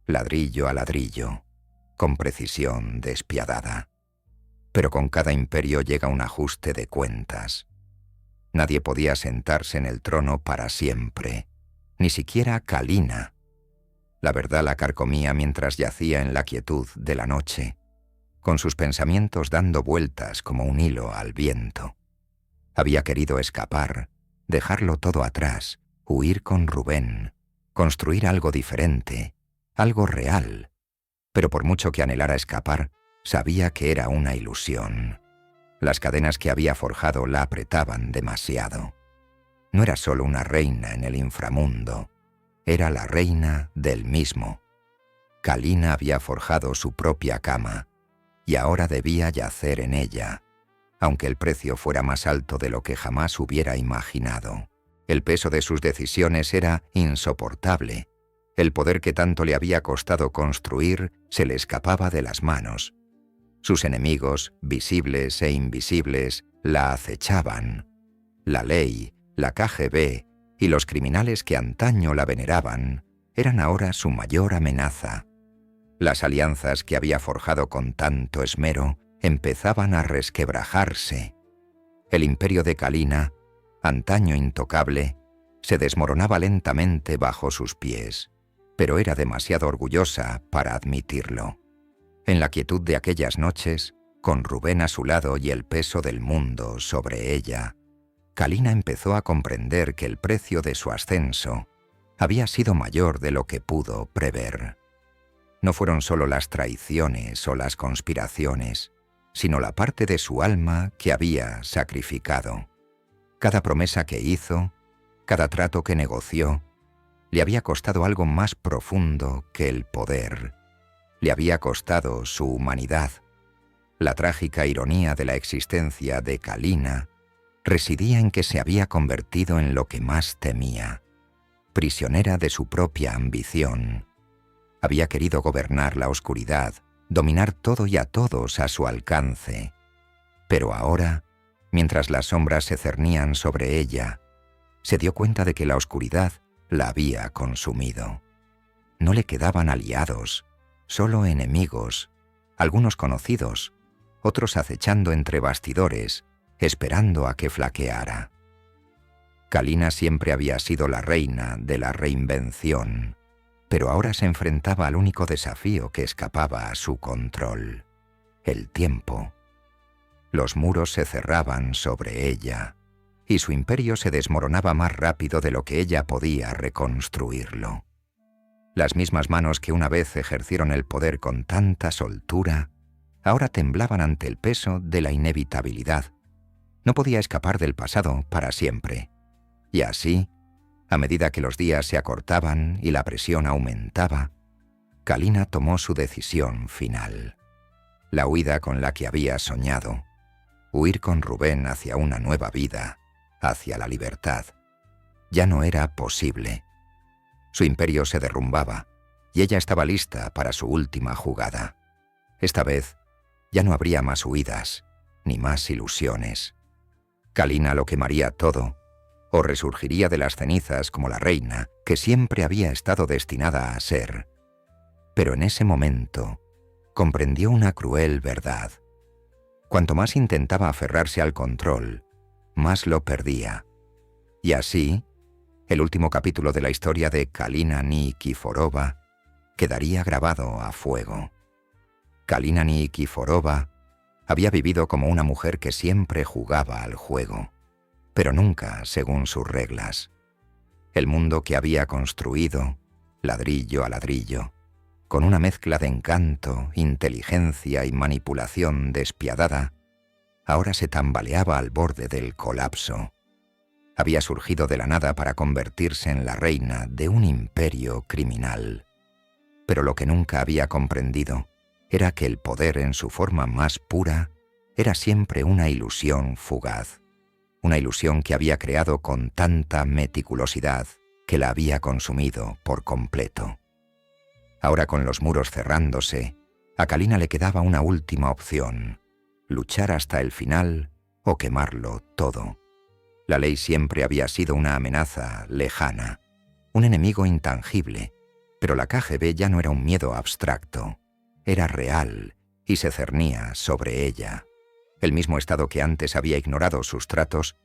ladrillo a ladrillo, con precisión despiadada. Pero con cada imperio llega un ajuste de cuentas. Nadie podía sentarse en el trono para siempre, ni siquiera Kalina. La verdad la carcomía mientras yacía en la quietud de la noche, con sus pensamientos dando vueltas como un hilo al viento. Había querido escapar, dejarlo todo atrás, huir con Rubén, construir algo diferente, algo real. Pero por mucho que anhelara escapar, sabía que era una ilusión. Las cadenas que había forjado la apretaban demasiado. No era solo una reina en el inframundo, era la reina del mismo. Kalina había forjado su propia cama, y ahora debía yacer en ella, aunque el precio fuera más alto de lo que jamás hubiera imaginado. El peso de sus decisiones era insoportable. El poder que tanto le había costado construir se le escapaba de las manos. Sus enemigos, visibles e invisibles, la acechaban. La ley, la KGB y los criminales que antaño la veneraban eran ahora su mayor amenaza. Las alianzas que había forjado con tanto esmero empezaban a resquebrajarse. El imperio de Kalina, antaño intocable, se desmoronaba lentamente bajo sus pies, pero era demasiado orgullosa para admitirlo. En la quietud de aquellas noches, con Rubén a su lado y el peso del mundo sobre ella, Kalina empezó a comprender que el precio de su ascenso había sido mayor de lo que pudo prever. No fueron solo las traiciones o las conspiraciones, sino la parte de su alma que había sacrificado. Cada promesa que hizo, cada trato que negoció, le había costado algo más profundo que el poder. Le había costado su humanidad. La trágica ironía de la existencia de Kalina residía en que se había convertido en lo que más temía, prisionera de su propia ambición. Había querido gobernar la oscuridad, dominar todo y a todos a su alcance. Pero ahora, mientras las sombras se cernían sobre ella, se dio cuenta de que la oscuridad la había consumido. No le quedaban aliados, solo enemigos, algunos conocidos, otros acechando entre bastidores, esperando a que flaqueara. Kalina siempre había sido la reina de la reinvención, pero ahora se enfrentaba al único desafío que escapaba a su control: el tiempo. Los muros se cerraban sobre ella, y su imperio se desmoronaba más rápido de lo que ella podía reconstruirlo. Las mismas manos que una vez ejercieron el poder con tanta soltura, ahora temblaban ante el peso de la inevitabilidad. No podía escapar del pasado para siempre. Y así, a medida que los días se acortaban y la presión aumentaba, Kalina tomó su decisión final. La huida con la que había soñado. Huir con Rubén hacia una nueva vida, hacia la libertad. Ya no era posible. Su imperio se derrumbaba y ella estaba lista para su última jugada. Esta vez ya no habría más huidas, ni más ilusiones. Kalina lo quemaría todo, o resurgiría de las cenizas como la reina que siempre había estado destinada a ser. Pero en ese momento comprendió una cruel verdad. Cuanto más intentaba aferrarse al control, más lo perdía. Y así, el último capítulo de la historia de Kalina Nikiforova quedaría grabado a fuego. Kalina Nikiforova había vivido como una mujer que siempre jugaba al juego, pero nunca según sus reglas. El mundo que había construido, ladrillo a ladrillo, con una mezcla de encanto, inteligencia y manipulación despiadada, ahora se tambaleaba al borde del colapso. Había surgido de la nada para convertirse en la reina de un imperio criminal. Pero lo que nunca había comprendido era que el poder en su forma más pura era siempre una ilusión fugaz, una ilusión que había creado con tanta meticulosidad que la había consumido por completo. Ahora, con los muros cerrándose, a Kalina le quedaba una última opción: luchar hasta el final o quemarlo todo. La ley siempre había sido una amenaza lejana, un enemigo intangible, pero la KGB ya no era un miedo abstracto, era real y se cernía sobre ella. El mismo Estado que antes había ignorado sus tratos,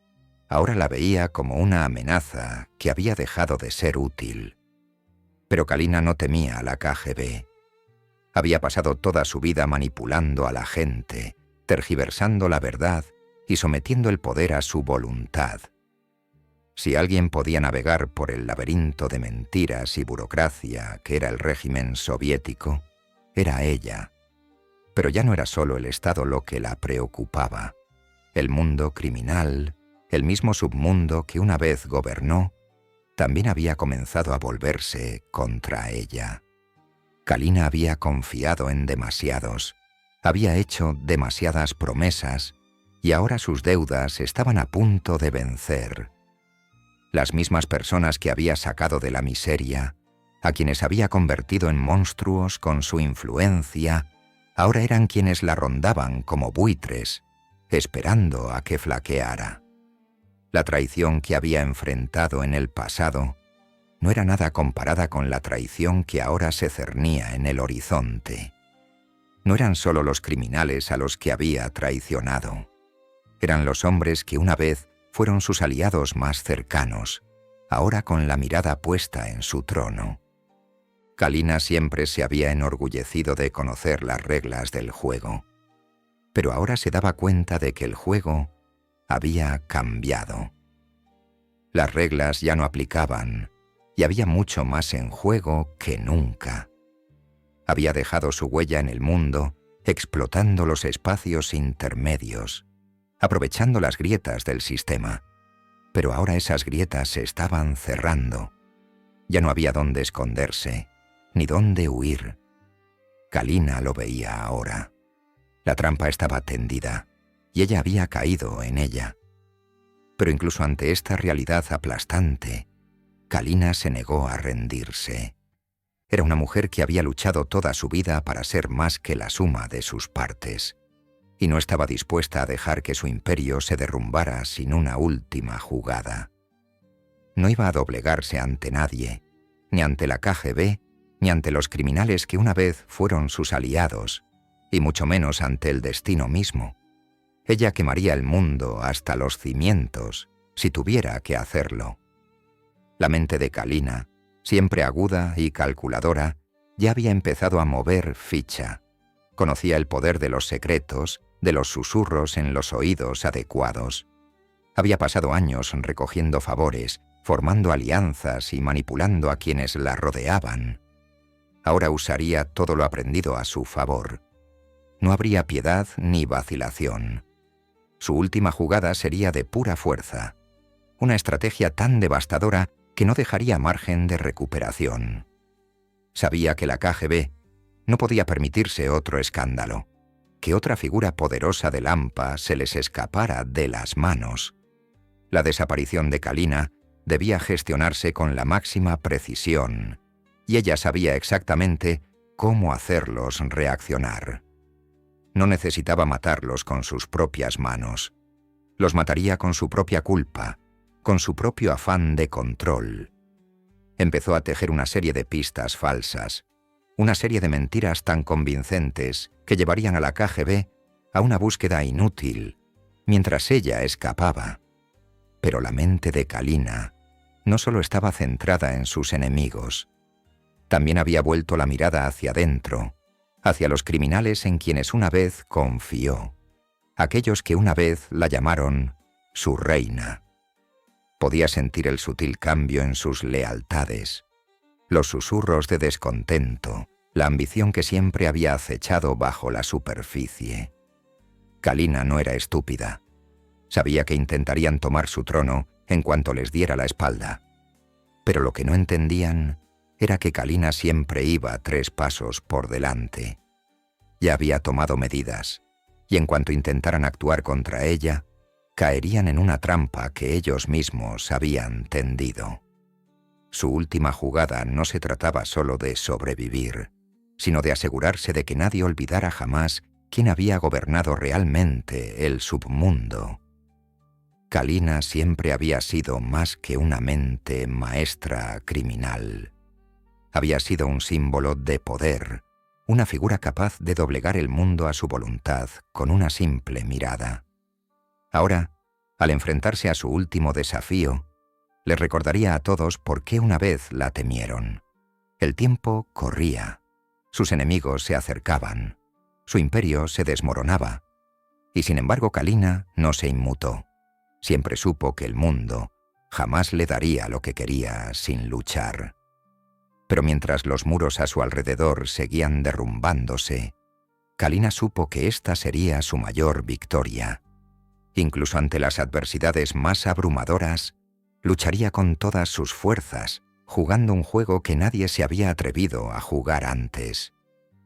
ahora la veía como una amenaza que había dejado de ser útil. Pero Kalina no temía a la KGB. Había pasado toda su vida manipulando a la gente, tergiversando la verdad y sometiendo el poder a su voluntad. Si alguien podía navegar por el laberinto de mentiras y burocracia que era el régimen soviético, era ella. Pero ya no era solo el Estado lo que la preocupaba. El mundo criminal, el mismo submundo que una vez gobernó, también había comenzado a volverse contra ella. Kalina había confiado en demasiados, había hecho demasiadas promesas y ahora sus deudas estaban a punto de vencer. Las mismas personas que había sacado de la miseria, a quienes había convertido en monstruos con su influencia, ahora eran quienes la rondaban como buitres, esperando a que flaqueara. La traición que había enfrentado en el pasado no era nada comparada con la traición que ahora se cernía en el horizonte. No eran solo los criminales a los que había traicionado. Eran los hombres que una vez fueron sus aliados más cercanos, ahora con la mirada puesta en su trono. Kalina siempre se había enorgullecido de conocer las reglas del juego, pero ahora se daba cuenta de que el juego había cambiado. Las reglas ya no aplicaban y había mucho más en juego que nunca. Había dejado su huella en el mundo, explotando los espacios intermedios, aprovechando las grietas del sistema. Pero ahora esas grietas se estaban cerrando. Ya no había dónde esconderse, ni dónde huir. Kalina lo veía ahora. La trampa estaba tendida, y ella había caído en ella. Pero incluso ante esta realidad aplastante, Kalina se negó a rendirse. Era una mujer que había luchado toda su vida para ser más que la suma de sus partes, y no estaba dispuesta a dejar que su imperio se derrumbara sin una última jugada. No iba a doblegarse ante nadie, ni ante la KGB, ni ante los criminales que una vez fueron sus aliados, y mucho menos ante el destino mismo. Ella quemaría el mundo hasta los cimientos, si tuviera que hacerlo. La mente de Kalina, siempre aguda y calculadora, ya había empezado a mover ficha. Conocía el poder de los secretos, de los susurros en los oídos adecuados. Había pasado años recogiendo favores, formando alianzas y manipulando a quienes la rodeaban. Ahora usaría todo lo aprendido a su favor. No habría piedad ni vacilación. Su última jugada sería de pura fuerza, una estrategia tan devastadora que no dejaría margen de recuperación. Sabía que la KGB no podía permitirse otro escándalo, que otra figura poderosa de Lampa se les escapara de las manos. La desaparición de Kalina debía gestionarse con la máxima precisión, y ella sabía exactamente cómo hacerlos reaccionar. No necesitaba matarlos con sus propias manos. Los mataría con su propia culpa, con su propio afán de control. Empezó a tejer una serie de pistas falsas, una serie de mentiras tan convincentes que llevarían a la KGB a una búsqueda inútil, mientras ella escapaba. Pero la mente de Kalina no solo estaba centrada en sus enemigos, también había vuelto la mirada hacia adentro, hacia los criminales en quienes una vez confió, aquellos que una vez la llamaron su reina. Podía sentir el sutil cambio en sus lealtades, los susurros de descontento, la ambición que siempre había acechado bajo la superficie. Kalina no era estúpida. Sabía que intentarían tomar su trono en cuanto les diera la espalda. Pero lo que no entendían era que Kalina siempre iba 3 pasos por delante. Ya había tomado medidas, y en cuanto intentaran actuar contra ella, caerían en una trampa que ellos mismos habían tendido. Su última jugada no se trataba solo de sobrevivir, sino de asegurarse de que nadie olvidara jamás quién había gobernado realmente el submundo. Kalina siempre había sido más que una mente maestra criminal. Había sido un símbolo de poder, una figura capaz de doblegar el mundo a su voluntad con una simple mirada. Ahora, al enfrentarse a su último desafío, le recordaría a todos por qué una vez la temieron. El tiempo corría, sus enemigos se acercaban, su imperio se desmoronaba, y sin embargo Kalina no se inmutó. Siempre supo que el mundo jamás le daría lo que quería sin luchar. Pero mientras los muros a su alrededor seguían derrumbándose, Kalina supo que esta sería su mayor victoria. Incluso ante las adversidades más abrumadoras, lucharía con todas sus fuerzas, jugando un juego que nadie se había atrevido a jugar antes.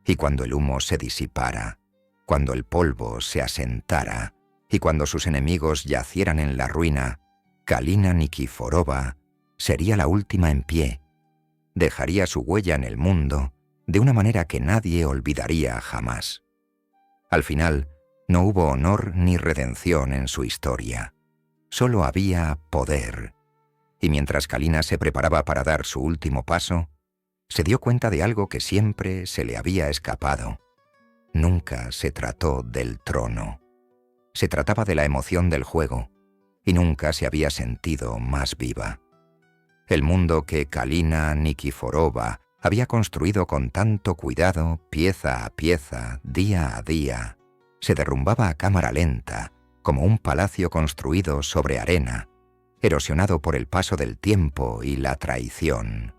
Y cuando el humo se disipara, cuando el polvo se asentara, y cuando sus enemigos yacieran en la ruina, Kalina Nikiforova sería la última en pie. Dejaría su huella en el mundo de una manera que nadie olvidaría jamás. Al final, no hubo honor ni redención en su historia. Solo había poder. Y mientras Kalina se preparaba para dar su último paso, se dio cuenta de algo que siempre se le había escapado. Nunca se trató del trono. Se trataba de la emoción del juego, y nunca se había sentido más viva. El mundo que Kalina Nikiforova había construido con tanto cuidado, pieza a pieza, día a día, se derrumbaba a cámara lenta, como un palacio construido sobre arena, erosionado por el paso del tiempo y la traición.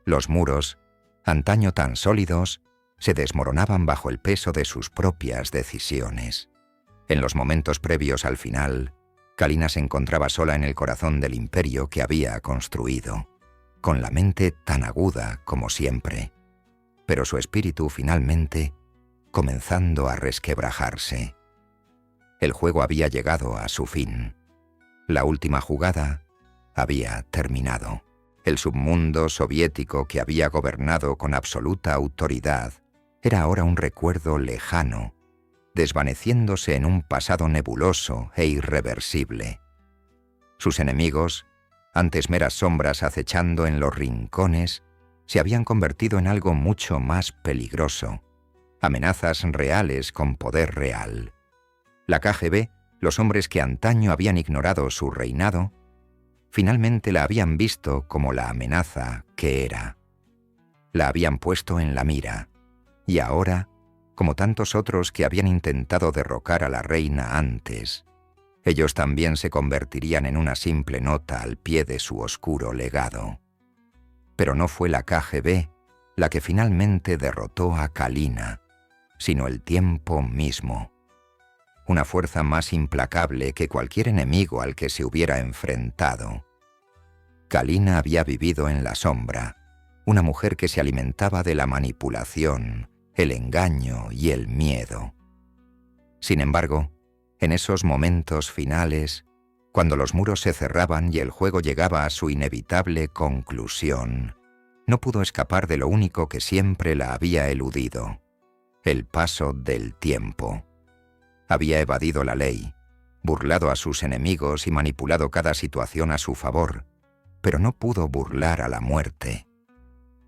Los muros, antaño tan sólidos, se desmoronaban bajo el peso de sus propias decisiones. En los momentos previos al final, Kalina se encontraba sola en el corazón del imperio que había construido, con la mente tan aguda como siempre, pero su espíritu finalmente comenzando a resquebrajarse. El juego había llegado a su fin. La última jugada había terminado. El submundo soviético que había gobernado con absoluta autoridad era ahora un recuerdo lejano, desvaneciéndose en un pasado nebuloso e irreversible. Sus enemigos, antes meras sombras acechando en los rincones, se habían convertido en algo mucho más peligroso, amenazas reales con poder real. La KGB, los hombres que antaño habían ignorado su reinado, finalmente la habían visto como la amenaza que era. La habían puesto en la mira, y ahora, como tantos otros que habían intentado derrocar a la reina antes, Ellos también se convertirían en una simple nota al pie de su oscuro legado. Pero no fue la KGB la que finalmente derrotó a Kalina, sino el tiempo mismo. Una fuerza más implacable que cualquier enemigo al que se hubiera enfrentado. Kalina había vivido en la sombra, una mujer que se alimentaba de la manipulación, el engaño y el miedo. Sin embargo, en esos momentos finales, cuando los muros se cerraban y el juego llegaba a su inevitable conclusión, no pudo escapar de lo único que siempre la había eludido: el paso del tiempo. Había evadido la ley, burlado a sus enemigos y manipulado cada situación a su favor, pero no pudo burlar a la muerte.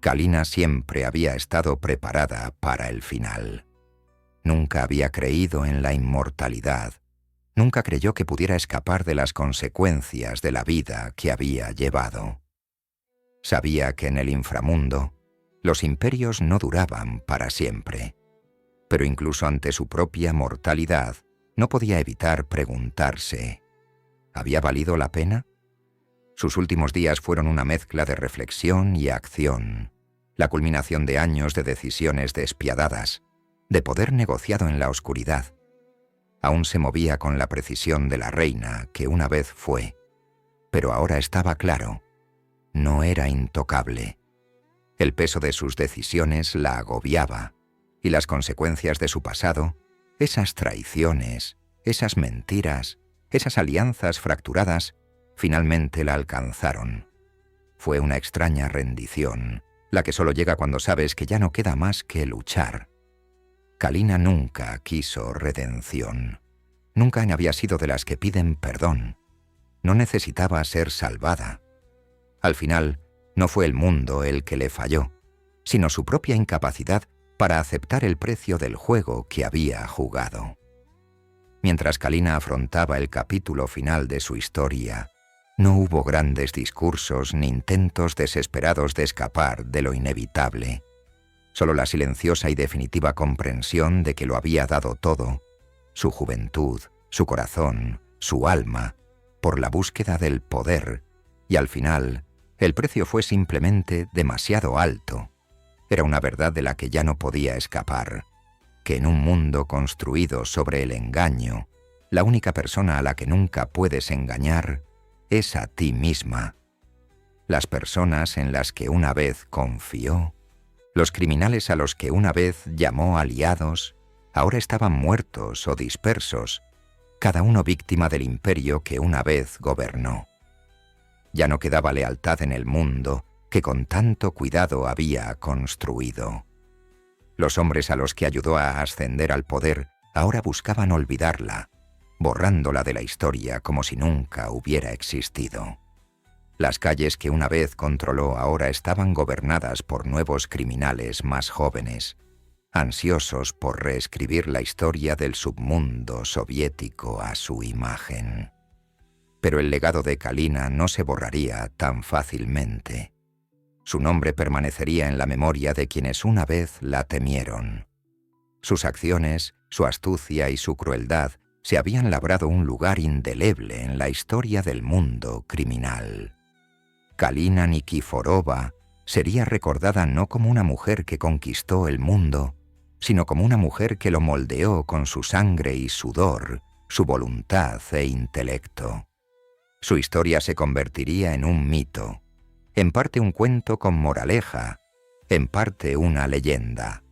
Kalina siempre había estado preparada para el final. Nunca había creído en la inmortalidad. Nunca creyó que pudiera escapar de las consecuencias de la vida que había llevado. Sabía que en el inframundo los imperios no duraban para siempre. Pero incluso ante su propia mortalidad, no podía evitar preguntarse: ¿había valido la pena? Sus últimos días fueron una mezcla de reflexión y acción, la culminación de años de decisiones despiadadas, de poder negociado en la oscuridad. Aún se movía con la precisión de la reina que una vez fue, pero ahora estaba claro: no era intocable. El peso de sus decisiones la agobiaba, y las consecuencias de su pasado, esas traiciones, esas mentiras, esas alianzas fracturadas, finalmente la alcanzaron. Fue una extraña rendición, la que solo llega cuando sabes que ya no queda más que luchar. Kalina nunca quiso redención. Nunca había sido de las que piden perdón. No necesitaba ser salvada. Al final, no fue el mundo el que le falló, sino su propia incapacidad para aceptar el precio del juego que había jugado. Mientras Kalina afrontaba el capítulo final de su historia, no hubo grandes discursos ni intentos desesperados de escapar de lo inevitable. Solo la silenciosa y definitiva comprensión de que lo había dado todo, su juventud, su corazón, su alma, por la búsqueda del poder, y al final, el precio fue simplemente demasiado alto. Era una verdad de la que ya no podía escapar, que en un mundo construido sobre el engaño, la única persona a la que nunca puedes engañar es a ti misma. Las personas en las que una vez confió, los criminales a los que una vez llamó aliados, ahora estaban muertos o dispersos, cada uno víctima del imperio que una vez gobernó. Ya no quedaba lealtad en el mundo que con tanto cuidado había construido. Los hombres a los que ayudó a ascender al poder ahora buscaban olvidarla, borrándola de la historia como si nunca hubiera existido. Las calles que una vez controló ahora estaban gobernadas por nuevos criminales más jóvenes, ansiosos por reescribir la historia del submundo soviético a su imagen. Pero el legado de Kalina no se borraría tan fácilmente. Su nombre permanecería en la memoria de quienes una vez la temieron. Sus acciones, su astucia y su crueldad se habían labrado un lugar indeleble en la historia del mundo criminal. Kalina Nikiforova sería recordada no como una mujer que conquistó el mundo, sino como una mujer que lo moldeó con su sangre y sudor, su voluntad e intelecto. Su historia se convertiría en un mito, en parte un cuento con moraleja, en parte una leyenda.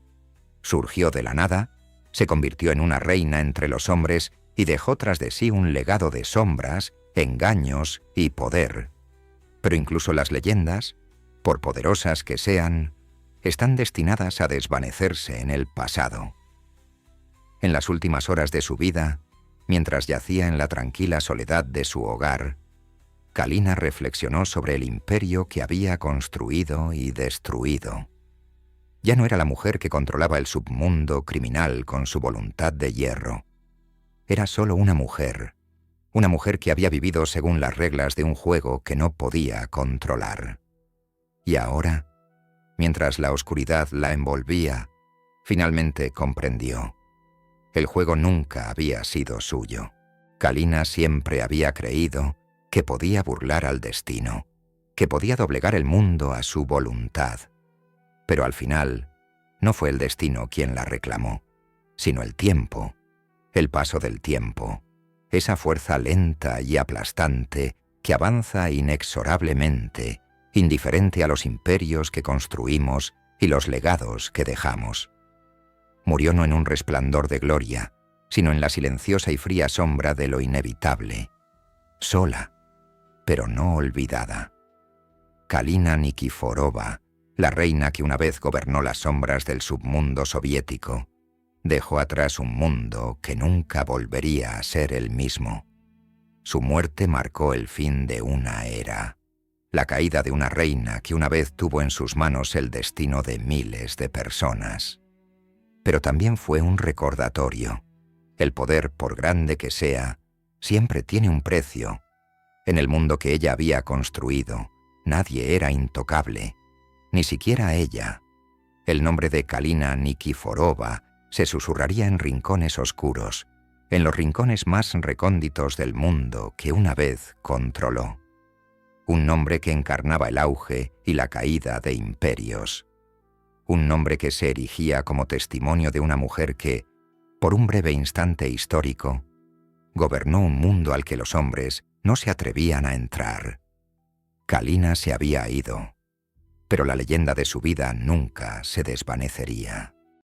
Surgió de la nada, se convirtió en una reina entre los hombres y dejó tras de sí un legado de sombras, engaños y poder. Pero incluso las leyendas, por poderosas que sean, están destinadas a desvanecerse en el pasado. En las últimas horas de su vida, mientras yacía en la tranquila soledad de su hogar, Kalina reflexionó sobre el imperio que había construido y destruido. Ya no era la mujer que controlaba el submundo criminal con su voluntad de hierro. Era solo una mujer que había vivido según las reglas de un juego que no podía controlar. Y ahora, mientras la oscuridad la envolvía, finalmente comprendió. El juego nunca había sido suyo. Kalina siempre había creído que podía burlar al destino, que podía doblegar el mundo a su voluntad. Pero al final, no fue el destino quien la reclamó, sino el tiempo, el paso del tiempo, esa fuerza lenta y aplastante que avanza inexorablemente, indiferente a los imperios que construimos y los legados que dejamos. Murió no en un resplandor de gloria, sino en la silenciosa y fría sombra de lo inevitable, sola, pero no olvidada. Kalina Nikiforova, la reina que una vez gobernó las sombras del submundo soviético, dejó atrás un mundo que nunca volvería a ser el mismo. Su muerte marcó el fin de una era, la caída de una reina que una vez tuvo en sus manos el destino de miles de personas. Pero también fue un recordatorio. El poder, por grande que sea, siempre tiene un precio. En el mundo que ella había construido, nadie era intocable, ni siquiera ella. El nombre de Kalina Nikiforova se susurraría en rincones oscuros, en los rincones más recónditos del mundo que una vez controló. Un nombre que encarnaba el auge y la caída de imperios. Un nombre que se erigía como testimonio de una mujer que, por un breve instante histórico, gobernó un mundo al que los hombres no se atrevían a entrar. Kalina se había ido, pero la leyenda de su vida nunca se desvanecería.